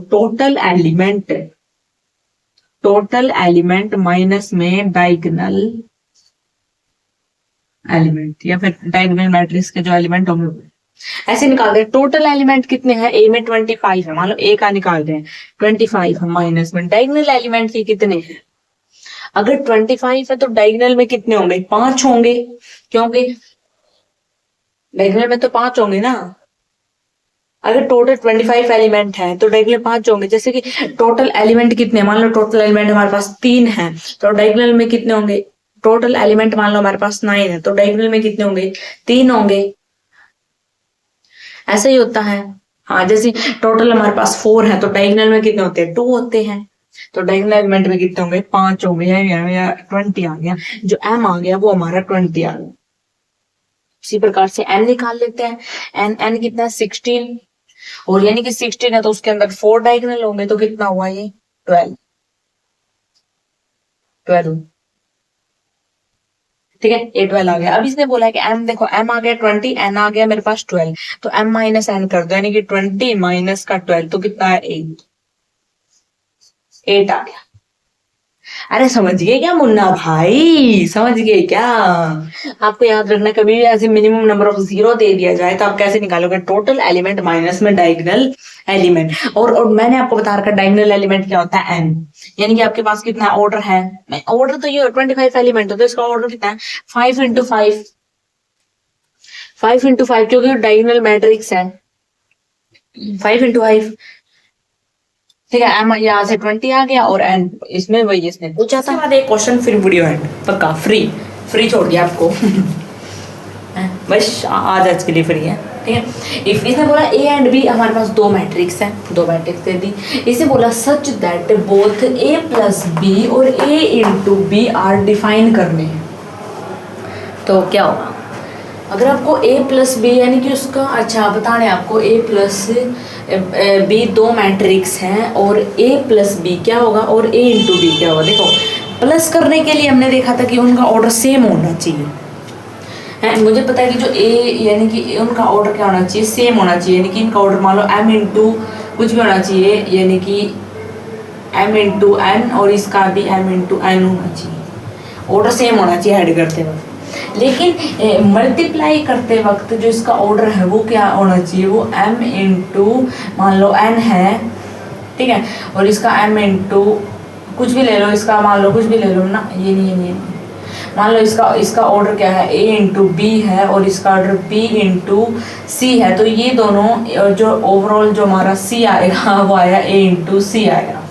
टोटल एलिमेंट माइनस में डायगोनल एलिमेंट, या फिर डायगोनल मैट्रिक्स के जो एलिमेंट होंगे ऐसे निकाल रहे हैं। टोटल एलिमेंट कितने हैं, ए में 25 है, मान लो ए का निकाल रहे हैं 25 माइनस में डायगोनल एलिमेंट के कितने हैं, अगर 25 है तो डायगोनल में कितने होंगे, 5 होंगे, क्योंकि डायगोनल में तो 5 होंगे ना। अगर टोटल 25 एलिमेंट है तो डायगोनल 5 होंगे, जैसे कि टोटल एलिमेंट कितने, मान लो टोटल एलिमेंट हमारे पास 3 है तो डायगोनल में कितने होंगे, टोटल एलिमेंट मान लो हमारे पास 9 है तो डायगोनल में कितने होंगे, 3 होंगे, ऐसे ही होता है। हाँ जैसे टोटल हमारे पास 4 है तो डायगोनल में कितने होते हैं, 2 होते हैं, तो डायगोनल एलिमेंट में कितने होंगे, 5 होंगे, या 20 आ गया, जो एम आ गया वो हमारा 20 आ गया। इसी प्रकार से एन निकाल लेते हैं, एन एन कितना 16, और यानी कि 16 है तो उसके अंदर 4 डायगोनल होंगे तो कितना हुआ ये 12, ठीक है, ये 12 आ गया। अब इसने बोला है कि एम देखो, एम आ गया 20, एन आ गया मेरे पास 12, तो एम माइनस एन कर दो, यानी कि 20 माइनस का 12 तो कितना है 8 आ गया। अरे समझ गए क्या मुन्ना भाई, समझ गए क्या। आपको याद रखना कभी भी ऐसे मिनिमम नंबर ऑफ जीरो दे दिया जाए तो आप कैसे निकालोगे, टोटल एलिमेंट माइनस में डायगोनल एलिमेंट, और मैंने आपको बता रखा डायगोनल एलिमेंट क्या होता है, एन, यानी कि आपके पास कितना ऑर्डर है, ऑर्डर तो ये 25 एलिमेंट होता है, इसका ऑर्डर कितना है 5 इंटू 5, 5 इंटू 5, क्योंकि डायगोनल मैट्रिक्स है 5 इंटू 5, ठीक है। एम यहाँ से 20 आ गया और एन इसमें वही इसने पूछा था। बाद एक क्वेश्चन फिर वीडियो एंड पक्का फ्री छोड़ दिया आपको बस आज के लिए फ्री है, ठीक है। इफ इसने बोला ए एंड बी, हमारे पास दो मैट्रिक्स है, दो मैट्रिक्स दे दी, इसे बोला such that both A plus B और A into B are define करने हैं, तो क्या होगा अगर आपको a प्लस बी यानी कि उसका, अच्छा बताने आपको a प्लस बी दो मैट्रिक्स हैं और a प्लस बी क्या होगा और a इंटू बी क्या होगा। देखो प्लस करने के लिए हमने देखा था कि उनका ऑर्डर सेम होना चाहिए है, मुझे पता है कि जो a यानी कि उनका ऑर्डर क्या होना चाहिए, सेम होना चाहिए, यानी कि इनका ऑर्डर मान लो m इंटू कुछ भी होना चाहिए, यानी कि m इंटू एन और इसका भी m इंटू एन होना चाहिए, ऑर्डर सेम होना चाहिए ऐड करते वक्त। लेकिन मल्टीप्लाई करते वक्त जो इसका ऑर्डर है वो क्या होना चाहिए, वो m इंटू मान लो n है, ठीक है, और इसका m इंटू कुछ भी ले लो, इसका मान लो कुछ भी ले लो ना, ये नहीं मान लो इसका ऑर्डर क्या है a इंटू बी है और इसका ऑर्डर b इंटू सी है, तो ये दोनों जो ओवरऑल जो हमारा c आएगा वो आया a इंटू सी आएगा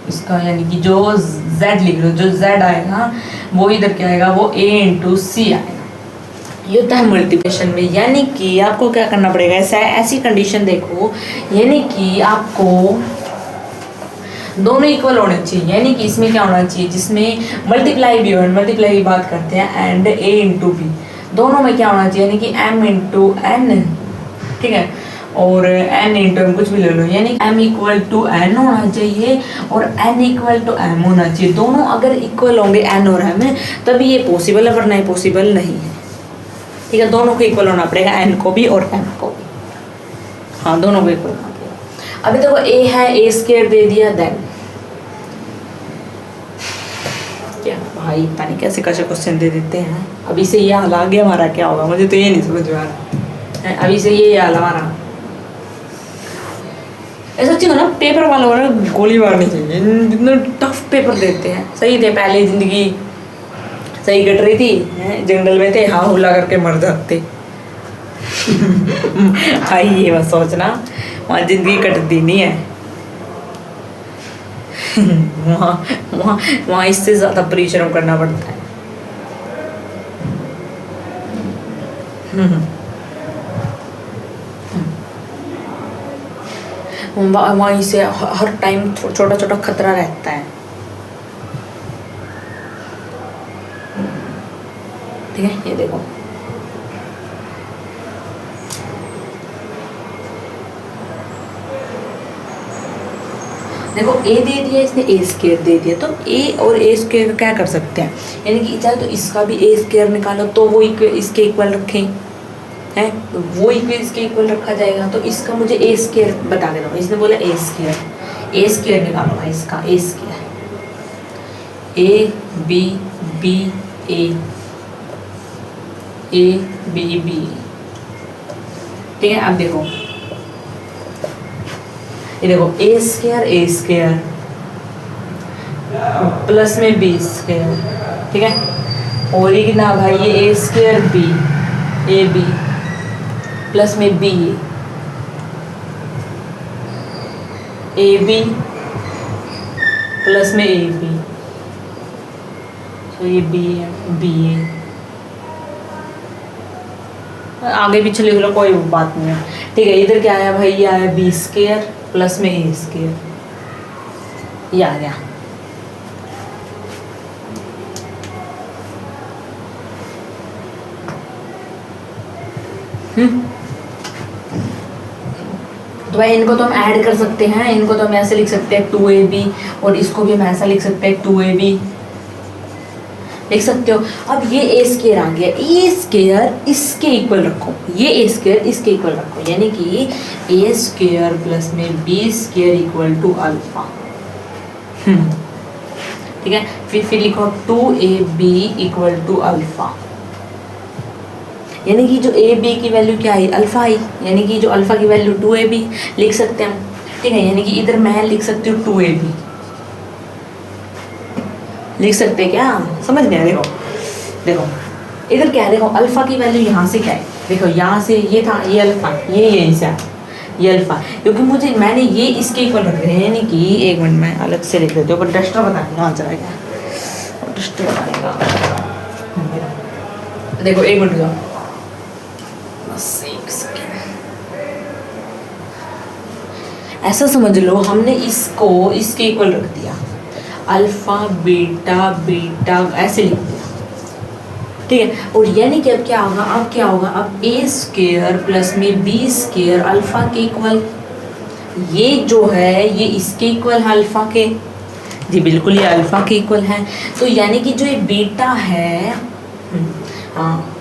इसका, यानी कि जो z लिख लो, जो z आएगा वो इधर क्या आएगा, वो a इंटू सी आएगा। ये होता है मल्टीप्लिकेशन में, यानी कि आपको क्या करना पड़ेगा, ऐसी कंडीशन देखो, यानी कि आपको दोनों इक्वल होने चाहिए, यानी कि इसमें क्या होना चाहिए, जिसमें मल्टीप्लाई भी हो, मल्टीप्लाई की बात करते हैं, एंड a इंटू बी दोनों में क्या होना चाहिए, यानी कि m इंटू एन, ठीक है, और n इंटू एम कुछ भी ले लो, यानी m इक्वल टू n होना चाहिए और n इक्वल टू m होना चाहिए। दोनों अगर इक्वल होंगे n और m तभी ये पॉसिबल है, वरना ये पॉसिबल नहीं है, ठीक है। दोनों को इक्वल होना पड़ेगा, n को भी और m को भी, हाँ दोनों को इक्वल होना पड़ेगा। अभी देखो a है, a स्क्वायर दे दिया, देन भाई पता नहीं कैसे कैसे क्वेश्चन दे देते हैं। अभी से ये हाल आ गया हमारा, क्या होगा मुझे तो ये नहीं समझ में आ रहा है। अभी से ये हाल हमारा, ऐसा चीज ना पेपर वालों को ना गोली मारनी चाहिए, जितना टफ पेपर देते हैं। सही थे पहले, जिंदगी सही कट रही थी, जंगल में थे, हाँ हुला करके मर जाते। भाई ये मत सोचना वहाँ जिंदगी कटती नहीं है। वहाँ वहाँ वहाँ इससे ज्यादा परिश्रम करना पड़ता है। वहीं से हर टाइम छोटा छोटा खतरा रहता है। ठीक है, ये देखो देखो ए दे दिया इसने, ए स्क्वायर दे दिया, तो ए और ए स्क्वायर क्या कर सकते हैं, यानी कि चाहे तो इसका भी ए स्क्वायर निकालो तो वो इसके इक्वल रखें, है वो इक्वल इसके इक्वल रखा जाएगा। तो इसका मुझे ए स्क्वायर बता देना, इसने बोला ए स्क्वायर निकालो भाई, इसका A square, A B B A B B. ठीक है, अब देखो ये देखो ए स्क्वायर प्लस में बी स्क्वायर, ठीक है, और ये कितना भाई, ये A square B A B plus में बी ए बी प्लस में ए बी, तो ये बी है बी ए, आगे पीछे लिख लो कोई बात नहीं है। ठीक है, इधर क्या आया भाई, ये आया बी स्क्वायर प्लस में ए स्क्वायर, ये आ गया। तो भाई इनको तो हम ऐड कर सकते हैं, इनको तो हम ऐसे लिख सकते हैं 2ab, और इसको भी हम ऐसा लिख सकते हैं 2ab, लिख सकते हो। अब ये ए स्क्वायर आ गया, ए स्क्वायर इसके इक्वल रखो, ये ए स्क्वायर इसके इक्वल रखो, यानी कि ए स्क्वायर प्लस में B square equal to alpha. ठीक है, फिर लिखो 2ab इक्वल टू अल्फा, यानी कि जो ए बी की वैल्यू क्या आई, अल्फा आई, यानी कि जो अल्फा की वैल्यू 2ab लिख सकते हैं हम। ठीक है, यानी कि इधर मैं लिख सकती हूँ 2ab, लिख सकते हैं क्या, समझ में आया। देखो इधर क्या है, देखो अल्फा की वैल्यू यहाँ से क्या है, देखो यहाँ से ये था, ये अल्फा, ये यहीं से ये अल्फा, क्योंकि मुझे मैंने ये इसके इक्वल रख रहे हैं, यानी कि एक मिनट में अलग से लिख देती हूँ, पर डस्टर बताएगा आ जाएगा, डस्टर बताएगा। देखो एक मिनट का, बस एक सेकेंड, ऐसा समझ लो हमने इसको इसके इक्वल रख दिया, अल्फा बीटा बीटा ऐसे लिख दिया। ठीक है, और यानी कि अब क्या होगा, अब ए स्क्वायर प्लस में बी स्क्वायर अल्फा के इक्वल, ये जो है ये इसके इक्वल है अल्फा के, जी बिल्कुल ये अल्फा के इक्वल है। तो यानी कि जो ये बीटा है, हाँ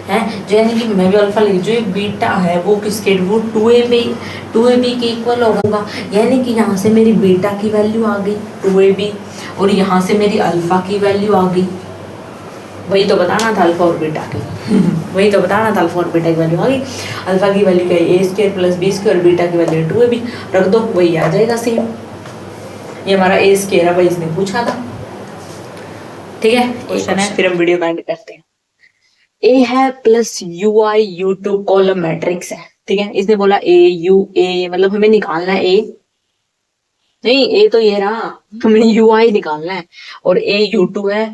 है जो, यानी कि मैं भी अल्फा लिख, जो ये बीटा है वो किसके, वो 2ab के इक्वल होगा, यानी कि यहाँ से मेरी बीटा की वैल्यू आ गई 2ab, और यहाँ से मेरी अल्फा की वैल्यू आ गई, वही तो बताना था अल्फा और बीटा की। वही तो बताना था, अल्फा और बीटा की वैल्यू आ गई, अल्फा की वैल्यू क्या है A square plus B square, beta की वैल्यू 2ab, रख दो वही आ जाएगा सेम। ये हमारा ए स्क्वायर है भाई, इसने पूछा था। ठीक है, क्वेश्चन है, फिर हम वीडियो एंड करते हैं। ए है plus U I U two column matrix है। ठीक है, इसने बोला ए यू ए, मतलब हमें निकालना है ए, नहीं ए तो ये रहा, हमें यू आई निकालना है, और ए यू टू है।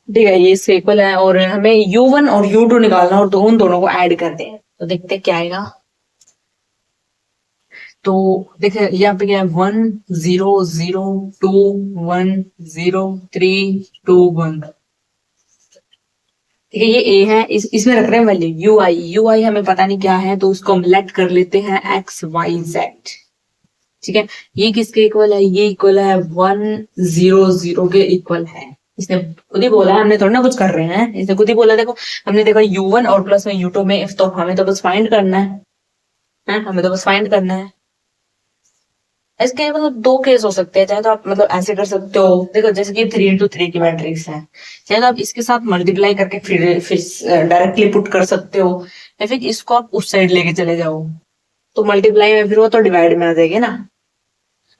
ठीक है, ये इसके इक्वल है, और हमें u1 और u2 निकालना, और उन दोनों को ऐड कर दें, तो देखते हैं क्या आएगा। तो देखिए यहाँ पे क्या है, 1 0 0 2 1 0 3 2 1। ठीक है, ये ए है, इसमें रख रहे हैं वैल्यू यू आई हमें पता नहीं क्या है, तो उसको हम लेट कर लेते हैं एक्स वाई जेड। ठीक है, ये किसके इक्वल है, ये इक्वल है 1 0 0 के इक्वल है। इसने खुद ही बोला है, हमने थोड़ा ना कुछ कर रहे हैं, इसने खुद ही बोला। देखो हमने देखा u1 और प्लस में u2 में, तो हमें तो बस फाइंड करना है, हमें तो बस फाइंड करना है इसके मतलब दो केस हो सकते हैं, चाहे तो आप मतलब ऐसे कर सकते हो, देखो जैसे कि 3 into 3 की मैट्रिक्स है, चाहे तो आप इसके साथ मल्टीप्लाई करके फिर डायरेक्टली पुट कर सकते हो, या फिर इसको आप उस साइड लेके चले जाओ, तो मल्टीप्लाई में फिर वो तो डिवाइड में आ जाएगी ना।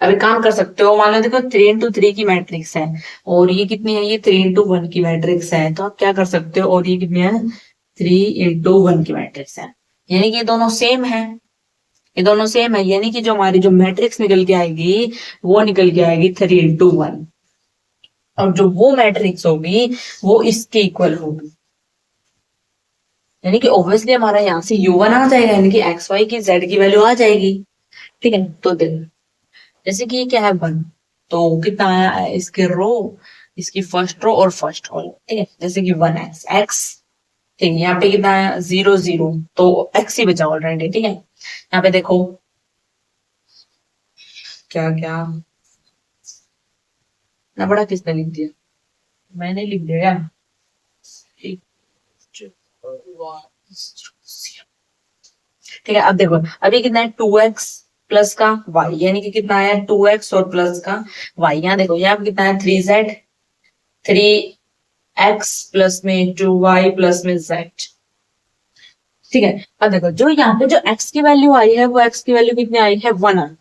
अभी काम कर सकते हो, मान लो देखो 3 into 3 की मैट्रिक्स है, और ये कितनी है, ये 3 into 1 की मैट्रिक्स है, तो आप क्या कर सकते हो, और ये कितनी है, 3 into 1 की मैट्रिक्स है, यानी कि ये दोनों सेम है, ये दोनों सेम है, यानी कि जो हमारी जो मैट्रिक्स निकल के आएगी वो निकल के आएगी 3 into 1, और जो वो मैट्रिक्स होगी वो इसके इक्वल होगी, यानी कि ऑब्वियसली हमारा यहाँ से u1 आ जाएगा, यानी कि एक्स वाई की जेड की वैल्यू आ जाएगी। ठीक है, तो देखो जैसे कि ये क्या है 1, तो कितना आया है इसके रो, इसकी फर्स्ट रो और फर्स्ट कॉलम, ठीक है, जैसे कि 1x x, ठीक है, यहाँ पे कितना आया 0 0, तो x ही बचा ऑलरेडी, ठीक है। यहाँ पे देखो क्या क्या ना, बड़ा किसने लिख दिया, मैंने लिख दिया, ठीक है। अब देखो अभी कितना है 2x प्लस का y, यानी कि कितना आया 2x और प्लस का y, यहाँ देखो यहाँ कितना है 3z, 3x प्लस में 2y प्लस में z, ठीक है। अब देखो जो यहाँ पे जो x की वैल्यू आई है वो x की वैल्यू कितनी आई है 1 आई,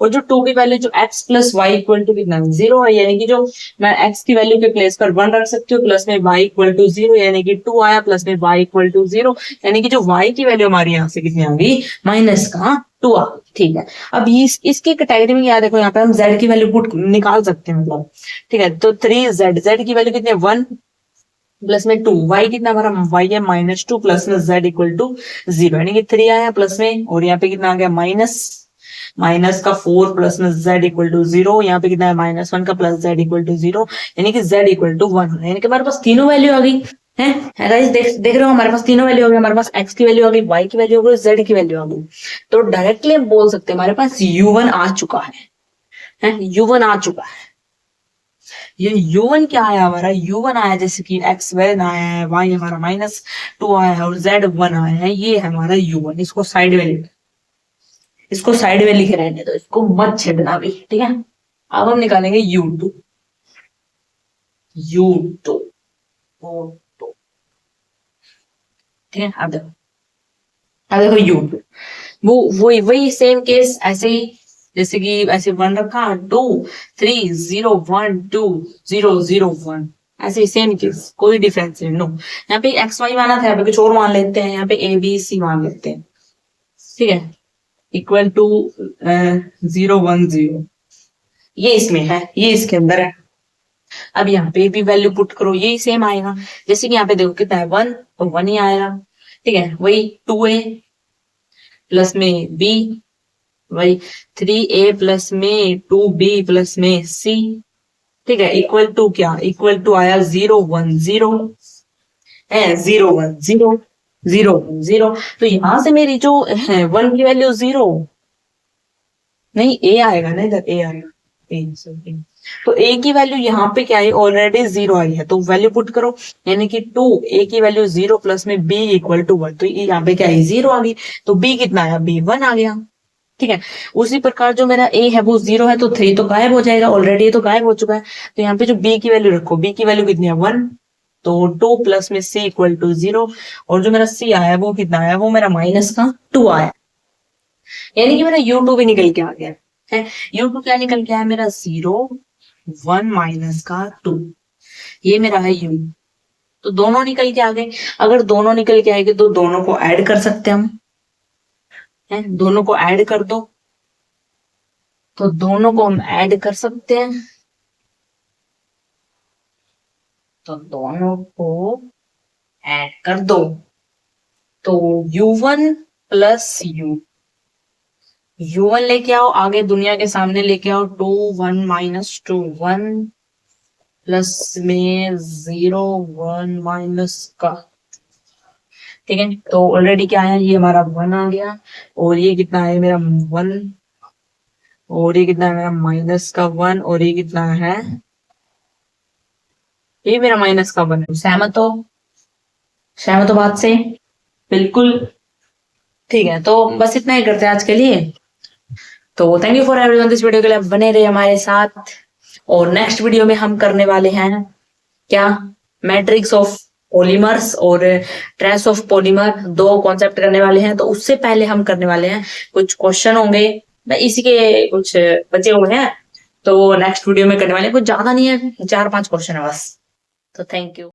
और जो 2 की वैल्यू जो x plus y equal to कितना 0 है, यानी कि जो मैं x की वैल्यू के प्लेस पर 1 रख सकती हूँ, प्लस में y इक्वल टू 0, यानी कि 2 आया, प्लस में y इक्वल टू 0, यानी कि जो y की वैल्यू हमारी यहाँ से कितनी आ गई माइनस का 2 आ गई, ठीक है। अब ये इसकी कैटेगरी में क्या देखो, यहाँ पे हम z की वैल्यू पुट निकाल सकते हैं, मतलब ठीक है, तो 3z की वैल्यू कितनी है 1 प्लस में 2, y कितना हमारा y है -2 प्लस में z इक्वल टू 0, यानी कि 3 आया प्लस में, और यहाँ पे कितना आ गया माइनस का 4 प्लस में z इक्वल टू 0, यहाँ पे कितना है -1 का प्लस z इक्वल टू 0, यानी कि z इक्वल टू 1, यानी कि हमारे पास तीनों वैल्यू आ गई है गाइस, देख रहे हो हमारे पास तीनों वैल्यू आ गई, हमारे पास x की वैल्यू आ गई, y की वैल्यू आ गई, z की वैल्यू आ गई, तो डायरेक्टली हम बोल सकते हैं हमारे पास u1 आ चुका है u1 आ चुका है। ये u1 क्या आया हमारा, u1 आया जैसे कि x वन आया है, y हमारा -2 आया है, और z 1 आया है, ये है हमारा u1, इसको साइड में लिख, इसको साइड में लिखे रहने दो, इसको मत छेड़ना भी, ठीक है। अब हम निकालेंगे u2, u2 ठीक है। अब देखो u2, वो वही सेम केस, ऐसे ही जैसे कि ऐसे 1 रखा 2 3 0 1 2 0 0 1, ऐसे ही सेम केस, कोई डिफरेंस नहीं, नो। यहाँ पे एक्स वाई माना था, यहाँ पे कुछ और मान लेते हैं, यहाँ पे ए बी सी मान लेते हैं, ठीक है, इक्वल टू 0 1 0, ये इसमें है, ये इसके अंदर है। अब यहाँ पे भी वैल्यू पुट करो, यही सेम आएगा, जैसे कि यहाँ पे देखो कितना है 1, तो 1 ही आएगा, ठीक है। वही 2a प्लस में b, वही 3a प्लस में 2b प्लस में c, ठीक है, इक्वल टू क्या, इक्वल टू आया 0 1 0 है, 0 1 0 0 1 0, तो यहां से मेरी जो है 1 की वैल्यू 0 नहीं, a आएगा ना, इधर a आएगा, a, तो a की वैल्यू यहाँ पे क्या है, ऑलरेडी 0 आई है, तो वैल्यू पुट करो, यानी कि 2 a की वैल्यू 0 प्लस में b इक्वल टू 1, तो यहाँ पे क्या है 0 आ गई, तो b कितना आया, b 1 आ गया, ठीक है। उसी प्रकार जो मेरा a है वो 0 है, तो 3 तो गायब हो जाएगा, ऑलरेडी तो गायब हो चुका है, तो यहाँ पे जो b की वैल्यू रखो, b की वैल्यू कितनी है 1, तो 2 प्लस में c इक्वल टू 0, और जो मेरा c आया वो कितना आया, वो मेरा माइनस का 2 आया, यानी कि मेरा u2 भी निकल के आ गया है। u2 क्या निकल के आया मेरा 0 1 माइनस का 2, ये मेरा है u, तो दोनों निकल के आ गए। अगर दोनों निकल के आएंगे तो दोनों को ऐड कर सकते हैं हम, है दोनों को ऐड कर दो, तो दोनों को हम ऐड कर सकते हैं, तो दोनों को ऐड कर दो, तो u1 प्लस u1 लेके आओ आगे दुनिया के सामने लेके आओ, 2 1 माइनस 2 1 प्लस में 0 1 माइनस का, ठीक है। तो ऑलरेडी क्या है, ये हमारा 1 आ गया, और ये कितना है मेरा 1, और ये कितना है मेरा माइनस का 1, और ये कितना है, ये मेरा माइनस का 1 है। सहमत हो बात से, बिल्कुल, ठीक है। तो बस इतना ही करते हैं आज के लिए। तो thank you for everyone, this video के लिए बने रहे हमारे साथ। और नेक्स्ट वीडियो में हम करने वाले हैं क्या, मैट्रिक्स ऑफ पॉलीमर्स और ट्रेस ऑफ पॉलीमर, दो कॉन्सेप्ट करने वाले हैं। तो उससे पहले हम करने वाले हैं कुछ क्वेश्चन होंगे, इसी के कुछ बचे हुए हैं, तो नेक्स्ट वीडियो में करने वाले हैं। कुछ ज्यादा नहीं है, 4-5 क्वेश्चन है बस। तो थैंक यू।